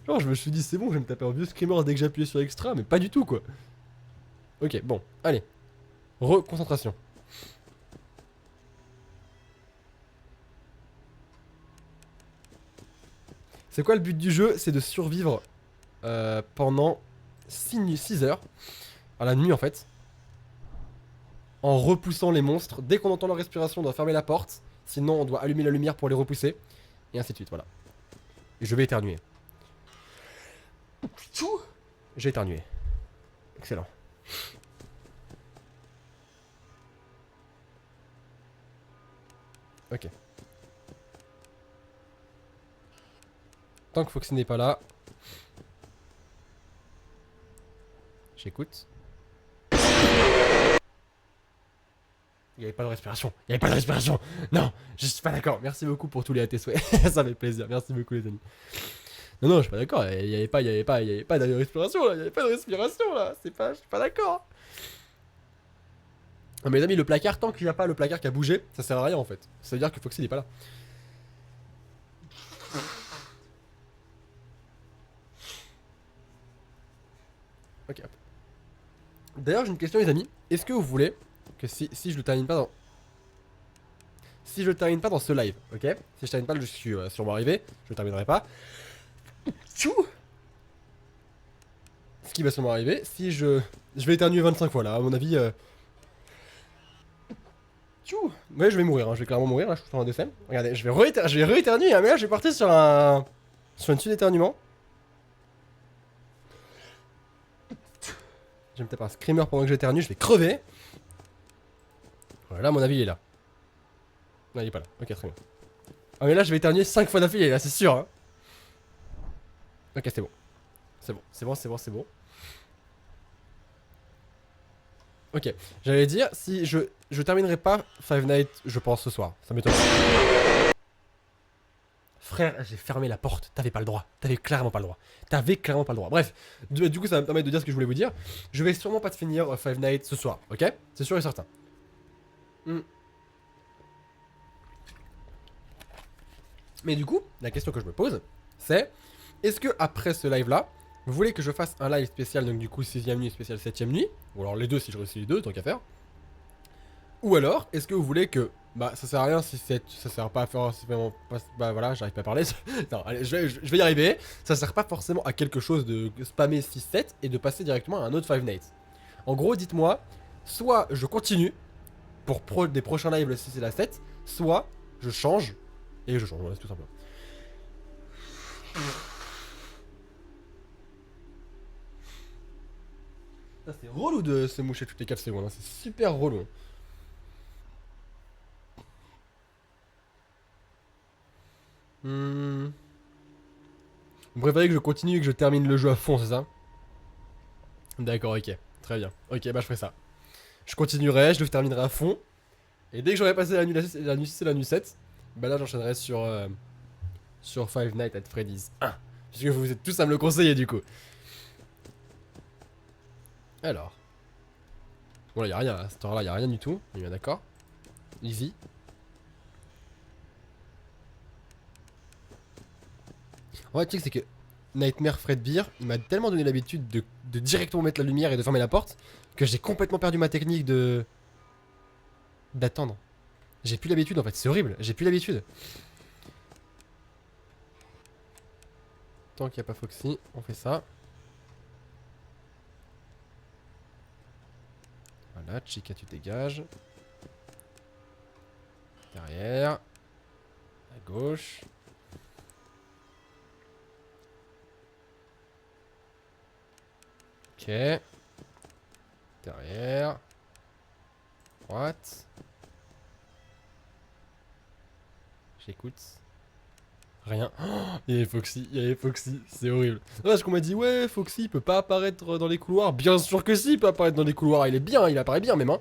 Genre, je me suis dit, c'est bon, je vais me taper un vieux screamer dès que j'appuyais sur extra, mais pas du tout, quoi. Ok, bon, allez. Reconcentration. C'est quoi le but du jeu? C'est de survivre pendant 6 heures. À la nuit, en fait. En repoussant les monstres. Dès qu'on entend leur respiration, on doit fermer la porte. Sinon, on doit allumer la lumière pour les repousser. Et ainsi de suite, voilà. Et je vais éternuer. J'ai éternué. Excellent. Ok. Tant que Foxy n'est pas là. J'écoute. Il n'y avait pas de respiration. Il n'y avait pas de respiration. Non, je suis pas d'accord. Merci beaucoup pour tous les AT souhaits. Ça fait plaisir. Merci beaucoup les amis. Non, je suis pas d'accord. Il n'y avait pas de respiration là. Il n'y avait pas de respiration là. Je suis pas d'accord. Non, mais les amis, le placard, tant qu'il n'y a pas le placard qui a bougé, ça sert à rien en fait. Ça veut dire que Foxy n'est pas là. Ok. D'ailleurs, j'ai une question les amis. Est-ce que vous voulez que si je le termine pas dans... Si je le termine pas dans ce live, ok? Si je termine pas, je suis sûrement arrivé, je le terminerai pas. Tchou! Ce qui va sûrement arriver, si je vais éternuer 25 fois là, à mon avis. Tchou! Ouais, je vais mourir, hein. Je vais clairement mourir là, je suis en DSM. Regardez, je vais rééternuer, hein, mais là je vais partir sur un. Sur une suite d'éternuement. Je vais me taper un screamer pendant que j'éternue, je vais crever. Voilà, à mon avis il est là. Non, il est pas là, ok, très bien. Ah, mais là je vais éternuer 5 fois d'affilée, là, c'est sûr, hein. Ok, c'est bon. C'est bon. Ok, j'allais dire, si je terminerai pas Five Nights, je pense, ce soir. Ça m'étonne. Frère, j'ai fermé la porte. T'avais pas le droit. T'avais clairement pas le droit. Bref, du coup, ça va me permettre de dire ce que je voulais vous dire. Je vais sûrement pas te finir Five Nights ce soir, ok? C'est sûr et certain. Mais du coup, la question que je me pose, c'est est-ce que après ce live-là, vous voulez que je fasse un live spécial, donc du coup 6ème nuit, spécial 7ème nuit, ou alors les deux si je réussis les deux, tant qu'à faire. Ou alors, est-ce que vous voulez que... Bah ça sert à rien si ça sert pas à faire... Bah voilà, j'arrive pas à parler. Non, allez, je vais y arriver. Ça sert pas forcément à quelque chose de spammer 6-7 et de passer directement à un autre Five Nights. En gros, dites-moi, soit je continue pour des prochains lives le 6 et la 7, soit je change, et je change, voilà, c'est tout simplement. C'est relou de se moucher toutes les 4 secondes, hein. C'est super relou. Vous préférez que je continue et que je termine le jeu à fond, c'est ça? D'accord, ok. Très bien. Ok, bah je ferai ça. Je continuerai, je le terminerai à fond. Et dès que j'aurai passé la nuit 6 et la nuit 7, bah là j'enchaînerai sur Five Nights at Freddy's 1. Puisque vous êtes tous à me le conseiller du coup. Alors. Bon là y'a rien, à cette heure là y'a rien du tout. On est bien d'accord. Easy. En fait, tu sais que c'est que Nightmare Fredbear, il m'a tellement donné l'habitude de directement mettre la lumière et de fermer la porte que j'ai complètement perdu ma technique d'attendre. J'ai plus l'habitude en fait, c'est horrible, j'ai plus l'habitude. Tant qu'il n'y a pas Foxy, on fait ça. Voilà, Chica tu dégages. Derrière. À gauche. Ok. Derrière. Droite. J'écoute. Rien. Oh, il y avait Foxy, c'est horrible. Parce qu'on m'a dit, ouais, Foxy il peut pas apparaître dans les couloirs. Bien sûr que si, il peut apparaître dans les couloirs. Il est bien, il apparaît bien même, hein.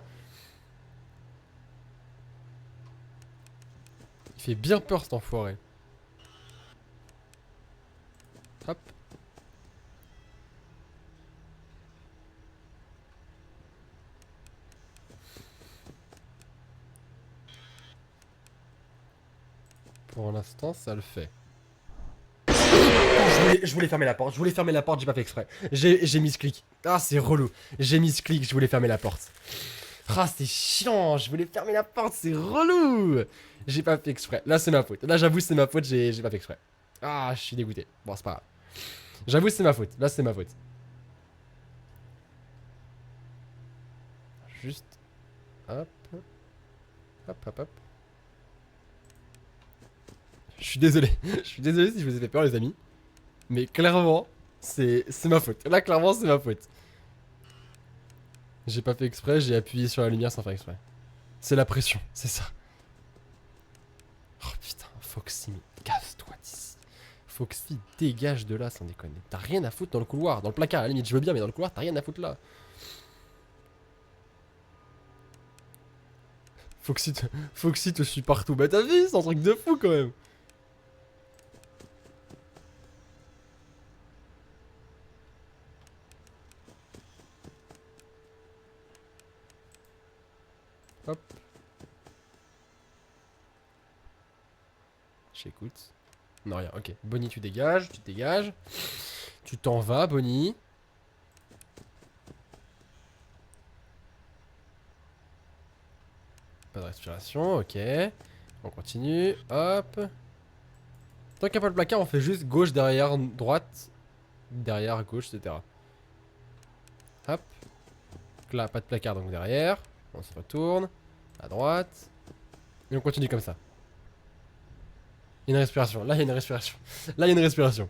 Il fait bien peur cet enfoiré. Hop. Pour l'instant, ça le fait. Je voulais fermer la porte, j'ai pas fait exprès. J'ai mis ce clic. Ah, c'est relou. J'ai mis ce clic, je voulais fermer la porte. Ah, c'est chiant, je voulais fermer la porte, c'est relou. J'ai pas fait exprès. Là, c'est ma faute. Là, j'avoue, c'est ma faute, j'ai pas fait exprès. Ah, je suis dégoûté. Bon, c'est pas grave. J'avoue, c'est ma faute. Là, c'est ma faute. Juste. Hop. Hop, hop, hop. Je suis désolé. Je suis désolé si je vous ai fait peur, les amis. Mais clairement, c'est ma faute. Là, clairement, c'est ma faute. J'ai pas fait exprès, j'ai appuyé sur la lumière sans faire exprès. C'est la pression, c'est ça. Oh putain, Foxy, mais casse-toi d'ici. Foxy, dégage de là sans déconner. T'as rien à foutre dans le couloir. Dans le placard, à la limite, je veux bien, mais dans le couloir, t'as rien à foutre là. Foxy te suit partout. Bah t'as vu, c'est un truc de fou quand même. Hop. J'écoute. Non, rien, ok. Bonnie, tu dégages, tu te dégages. Tu t'en vas, Bonnie. Pas de respiration, ok. On continue, hop. Tant qu'il n'y a pas le placard, on fait juste gauche, derrière, droite. Derrière, gauche, etc. Hop. Donc là, pas de placard, donc derrière. On se retourne. À droite. Et on continue comme ça. Il y a une respiration. Là, il y a une respiration. Là, il y a une respiration.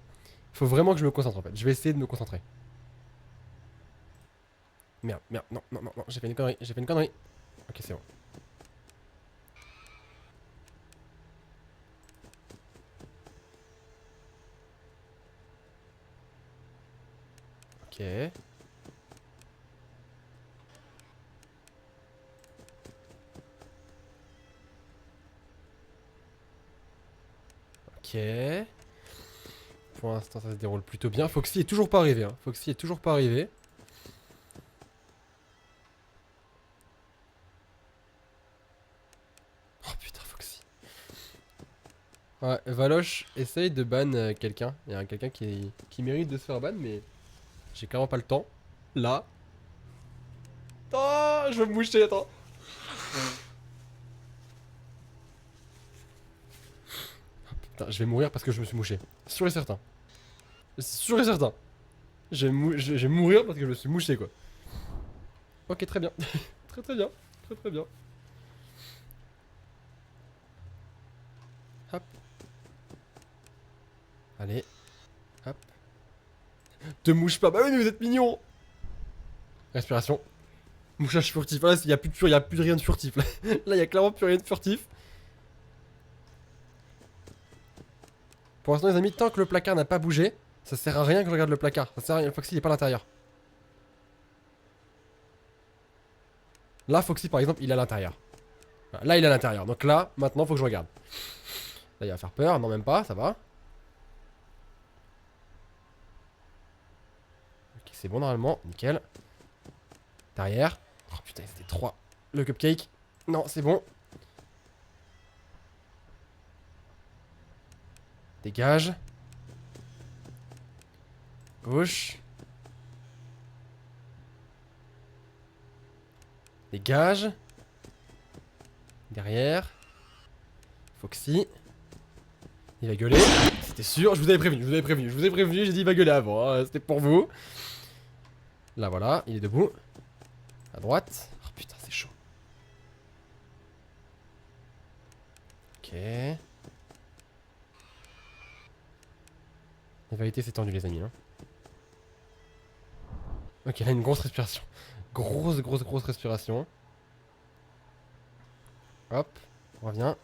Faut vraiment que je me concentre en fait. Je vais essayer de me concentrer. Merde, merde, non, non, non, non. J'ai fait une connerie. J'ai fait une connerie. Ok, c'est bon. Ok. Ok. Pour l'instant, ça se déroule plutôt bien. Foxy est toujours pas arrivé. Hein. Foxy est toujours pas arrivé. Oh putain, Foxy. Ouais, Valoche essaye de ban quelqu'un. Il y a quelqu'un qui mérite de se faire ban, mais j'ai clairement pas le temps. Là. Oh, je vais me moucher, attends. Putain, je vais mourir parce que je me suis mouché. Sûr et certain. Sûr et certain. Je vais mourir parce que je me suis mouché, quoi. Ok, très bien. Très très bien. Très très bien. Hop. Allez. Hop. Te mouche pas. Bah oui, mais vous êtes mignon. Respiration. Mouchage furtif. Là, il n'y a plus de rien de furtif. Là, il y a clairement plus rien de furtif. Pour l'instant, les amis, tant que le placard n'a pas bougé, ça sert à rien que je regarde le placard. Ça sert à rien. Foxy n'est pas à l'intérieur. Là, Foxy, par exemple, il est à l'intérieur. Voilà, là, il est à l'intérieur. Donc là, maintenant, faut que je regarde. Là, il va faire peur. Non, même pas. Ça va. Ok, c'est bon, normalement. Nickel. Derrière. Oh putain, c'était 3. Le cupcake. Non, c'est bon. Dégage. Gauche. Dégage. Derrière. Foxy. Il va gueuler. C'était sûr, je vous avais prévenu, j'ai dit il va gueuler avant, hein, c'était pour vous. Là voilà, il est debout. À droite. Oh putain, c'est chaud. Ok. La vérité, c'est tendu, les amis. Hein. Ok, là, une grosse respiration. Grosse respiration. Hop, on revient.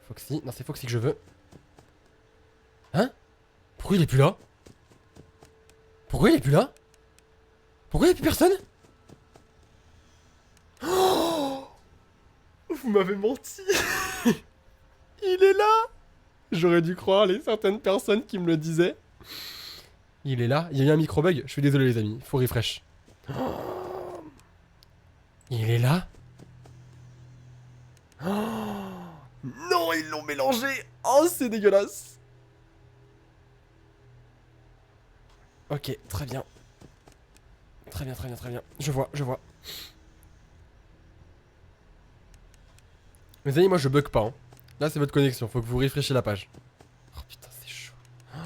Foxy. Non, c'est Foxy que je veux. Hein? Pourquoi il est plus là? Pourquoi il est plus là? Pourquoi il n'y a plus personne? Oh, vous m'avez menti. Il est là. J'aurais dû croire les certaines personnes qui me le disaient. Il est là. Il y a eu un micro-bug. Je suis désolé les amis. Faut refresh. Oh, il est là. Oh, non, ils l'ont mélangé. Oh, c'est dégueulasse. Ok, très bien. Très bien, très bien, très bien. Je vois, je vois. Les amis, moi je bug pas. Hein. Là, c'est votre connexion. Faut que vous refreshiez la page. Oh putain, c'est chaud. Oh,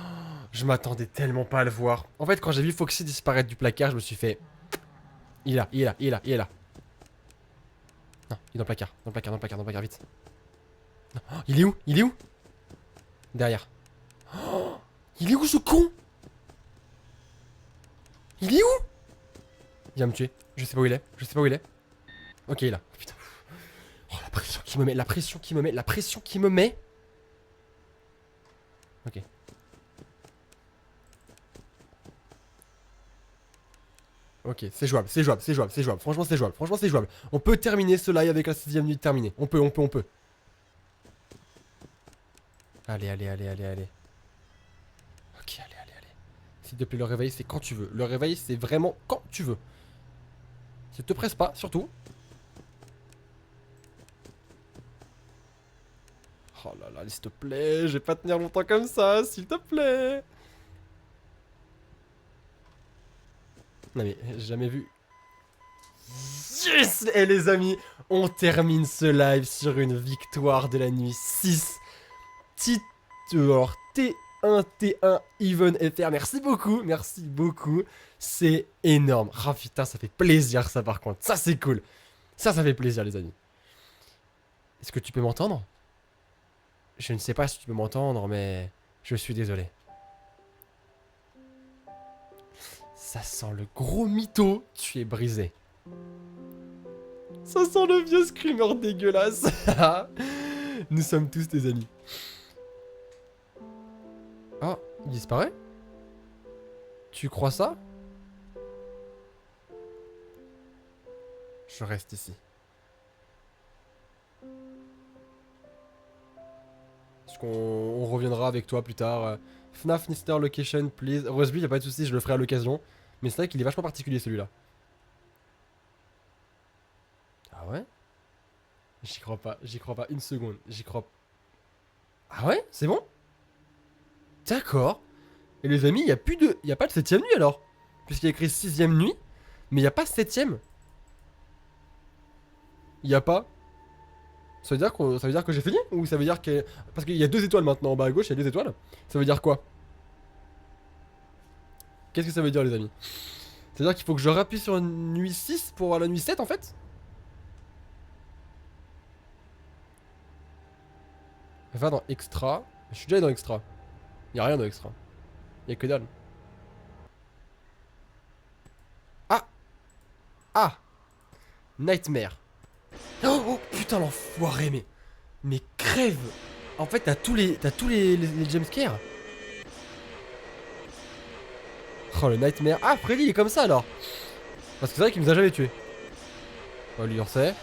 je m'attendais tellement pas à le voir. En fait, quand j'ai vu Foxy disparaître du placard, je me suis fait... Il est là, il est là, il est là, il est là. Non, il est dans le placard, dans le placard, dans le placard, dans le placard, vite. Non. Oh, il est où? Il est où? Derrière. Oh, il est où ce con? Il est où? Il va me tuer. Je sais pas où il est. Je sais pas où il est. Ok, il est là. Oh, putain. Oh, la pression qui me met. La pression qui me met. La pression qui me met. Ok. Ok, c'est jouable, c'est jouable, c'est jouable, c'est jouable. Franchement, c'est jouable, franchement, c'est jouable. On peut terminer ce live avec la 6ème nuit terminée. On peut, on peut, on peut. Allez, allez, allez, allez, allez. Ok, allez, allez, allez. S'il te plaît, le réveil, c'est quand tu veux. Le réveil, c'est vraiment quand tu veux. Ne te presse pas, surtout. Oh là là, s'il te plaît, je vais pas tenir longtemps comme ça, s'il te plaît. Non mais, j'ai jamais vu. Yes! Et les amis, on termine ce live sur une victoire de la nuit 6. Alors, T1, T1, Even FR, merci beaucoup, c'est énorme. Ah putain, ça fait plaisir ça par contre, ça c'est cool. Ça fait plaisir les amis. Est-ce que tu peux m'entendre? Je ne sais pas si tu peux m'entendre, mais je suis désolé. Ça sent le gros mytho, tu es brisé. Ça sent le vieux screamer dégueulasse. Nous sommes tous tes amis. Oh, il disparaît? Tu crois ça? Je reste ici. Est-ce qu'on reviendra avec toi plus tard? FNAF Nister Location, please. Roseby, y'a pas de soucis, je le ferai à l'occasion. Mais c'est vrai qu'il est vachement particulier celui-là. Ah ouais? J'y crois pas une seconde. J'y crois. Ah ouais? C'est bon? D'accord. Et les amis, y a pas de 7ème nuit alors? Puisqu'il y a écrit 6ème nuit, mais y a pas 7ème. Y a pas. Ça veut dire que j'ai fini? Ou ça veut dire que. Parce qu'il y a 2 étoiles maintenant en bas à gauche, il y a 2 étoiles. Ça veut dire quoi? Qu'est-ce que ça veut dire les amis? Ça veut dire qu'il faut que je rappuie sur une nuit 6 pour avoir la nuit 7 en fait? Va dans extra. Je suis déjà allé dans extra. Y'a rien dans extra. Y'a que dalle. Ah! Ah! Nightmare. Oh putain l'enfoiré mais crève. En fait t'as tous les jumpscares. Oh le Nightmare. Ah Freddy il est comme ça alors. Parce que c'est vrai qu'il nous a jamais tué. Oh lui on sait.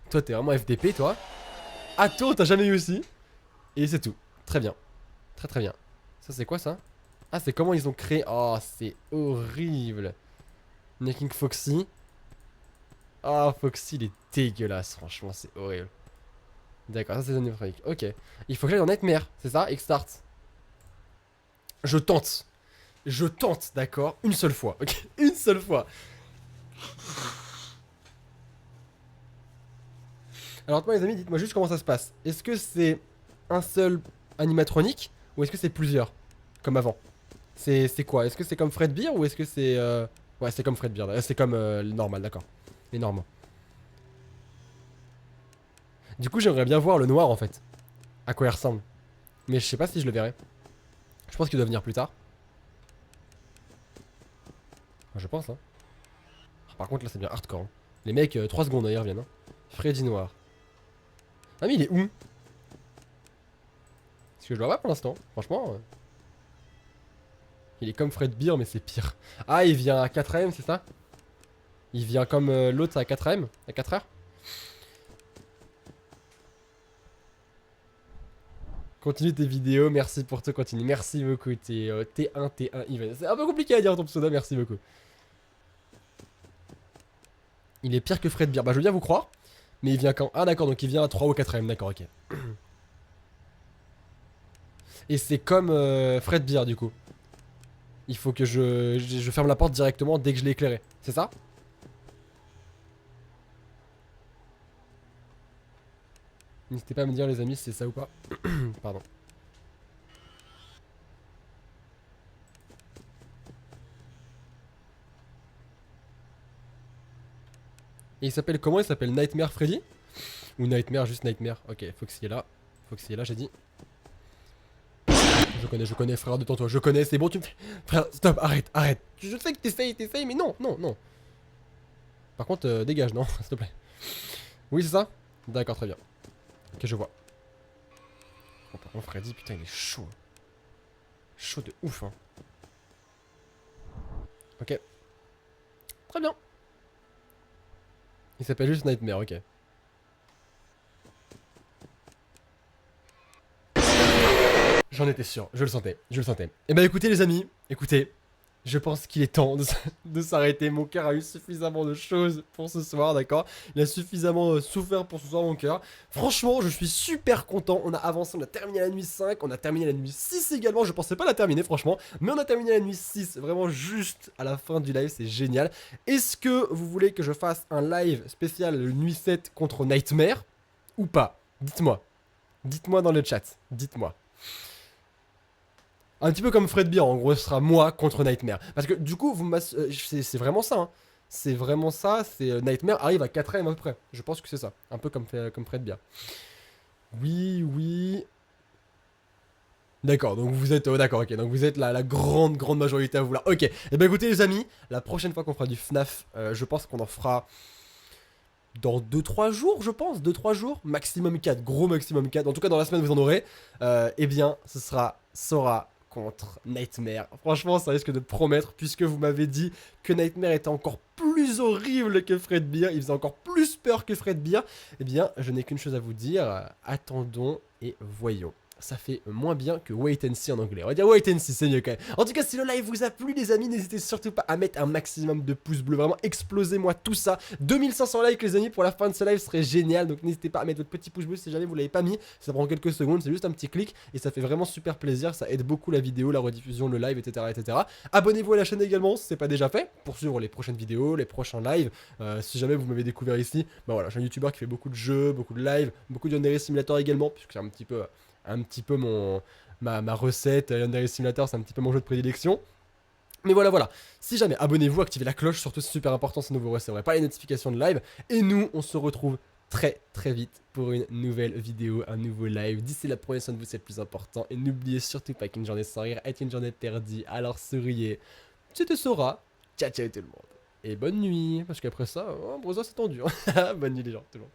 Toi t'es vraiment FDP toi. Ah toi t'as jamais eu aussi. Et c'est tout. Très bien. Très bien. Ça c'est quoi ça? Ah c'est comment ils ont créé. Oh c'est horrible. Making Foxy. Ah Foxy il est dégueulasse franchement c'est horrible. D'accord ça c'est animatronique. Ok. Il faut que j'aille dans Nightmare. C'est ça? X-Start. Je tente. Je tente, d'accord? Une seule fois, ok? Une seule fois. Alors moi les amis, dites-moi juste comment ça se passe. Est-ce que c'est un seul animatronique ou est-ce que c'est plusieurs? Comme avant. C'est quoi? Est-ce que c'est comme Fred Beer ou est-ce que c'est... Ouais c'est comme Fred Beer, c'est comme le normal, d'accord. Les normaux. Du coup j'aimerais bien voir le noir en fait. À quoi il ressemble. Mais je sais pas si je le verrai. Je pense qu'il doit venir plus tard. Je pense hein. Par contre là c'est bien hardcore hein. Les mecs 3 secondes ils reviennent hein. Freddy noir. Ah mais il est où? Parce que je le vois pas pour l'instant. Franchement il est comme Fred Beer mais c'est pire. Ah il vient à 4ème c'est ça? Il vient comme l'autre à 4ème? À 4h? Continue tes vidéos, merci pour tout, continue. Merci beaucoup, t'es T1, T1 Even. C'est un peu compliqué à dire ton pseudo, merci beaucoup. Il est pire que Fred Beer. Bah je veux bien vous croire. Mais il vient quand? Ah d'accord, donc il vient à 3 ou 4ème, d'accord, ok. Et c'est comme Fred Beer du coup. Il faut que je ferme la porte directement dès que je l'ai éclairé. C'est ça? N'hésitez pas à me dire les amis si c'est ça ou pas. Pardon. Et il s'appelle comment? Il s'appelle Nightmare Freddy? Ou Nightmare, juste Nightmare. Ok, Foxy est là. Foxy est là, j'ai dit. Je connais, frère, de toi. Je connais, c'est bon, tu me fais. Frère, stop, arrête. Je sais que t'essayes, mais non. Par contre, dégage, non, s'il te plaît. Oui, c'est ça? D'accord, très bien. Ok, je vois. Oh, par contre, Freddy, putain, il est chaud. Chaud de ouf, hein. Ok. Très bien. Il s'appelle juste Nightmare, ok. J'en étais sûr, je le sentais, je le sentais. Eh ben écoutez les amis, écoutez, je pense qu'il est temps de s'arrêter. Mon cœur a eu suffisamment de choses pour ce soir, d'accord? Il a suffisamment souffert pour ce soir, mon cœur. Franchement, je suis super content. On a avancé, on a terminé la nuit 5, on a terminé la nuit 6 également. Je pensais pas la terminer, franchement. Mais on a terminé la nuit 6, vraiment juste à la fin du live, c'est génial. Est-ce que vous voulez que je fasse un live spécial nuit 7 contre Nightmare ou pas? Dites-moi. Dites-moi dans le chat, dites-moi. Un petit peu comme Fred Beer, en gros, ce sera moi contre Nightmare. Parce que du coup, c'est vraiment ça. Hein. C'est vraiment ça. C'est Nightmare arrive à 4ème à peu près. Je pense que c'est ça. Un peu comme Fred Beer. Oui, oui. D'accord, donc vous êtes. Oh, d'accord, ok. Donc vous êtes la grande majorité à vouloir. Ok. Et ben écoutez, les amis, la prochaine fois qu'on fera du FNAF, je pense qu'on en fera. Dans 2-3 jours, je pense. 2-3 jours. Maximum 4. Gros maximum 4. En tout cas, dans la semaine, vous en aurez. Eh bien, ce sera Sora contre Nightmare. Franchement, ça risque de promettre, puisque vous m'avez dit que Nightmare était encore plus horrible que Fred Beer, il faisait encore plus peur que Fred Beer. Eh bien, je n'ai qu'une chose à vous dire, attendons et voyons. Ça fait moins bien que wait and see en anglais. On va dire wait and see, c'est mieux quand même. En tout cas, si le live vous a plu, les amis, n'hésitez surtout pas à mettre un maximum de pouces bleus. Vraiment, explosez-moi tout ça. 2500 likes, les amis, pour la fin de ce live serait génial. Donc, n'hésitez pas à mettre votre petit pouce bleu si jamais vous l'avez pas mis. Ça prend quelques secondes, c'est juste un petit clic et ça fait vraiment super plaisir. Ça aide beaucoup la vidéo, la rediffusion, le live, etc. etc. Abonnez-vous à la chaîne également si c'est pas déjà fait pour suivre les prochaines vidéos, les prochains lives. Si jamais vous m'avez découvert ici, bah voilà, je suis un youtubeur qui fait beaucoup de jeux, beaucoup de lives, beaucoup de Yandere Simulator également, puisque c'est un petit peu ma recette. Yandere Simulator, c'est un petit peu mon jeu de prédilection. Mais voilà. Si jamais, abonnez-vous, activez la cloche, surtout c'est super important, sinon vous recevrez pas les notifications de live. Et nous, on se retrouve très vite pour une nouvelle vidéo, un nouveau live. D'ici là, prenez soin de vous, c'est le plus important. Et n'oubliez surtout pas qu'une journée sans rire est une journée perdue. Alors souriez, c'était Sora. Ciao tout le monde. Et bonne nuit, parce qu'après ça, Brosa c'est tendu. Bonne nuit les gens, tout le monde.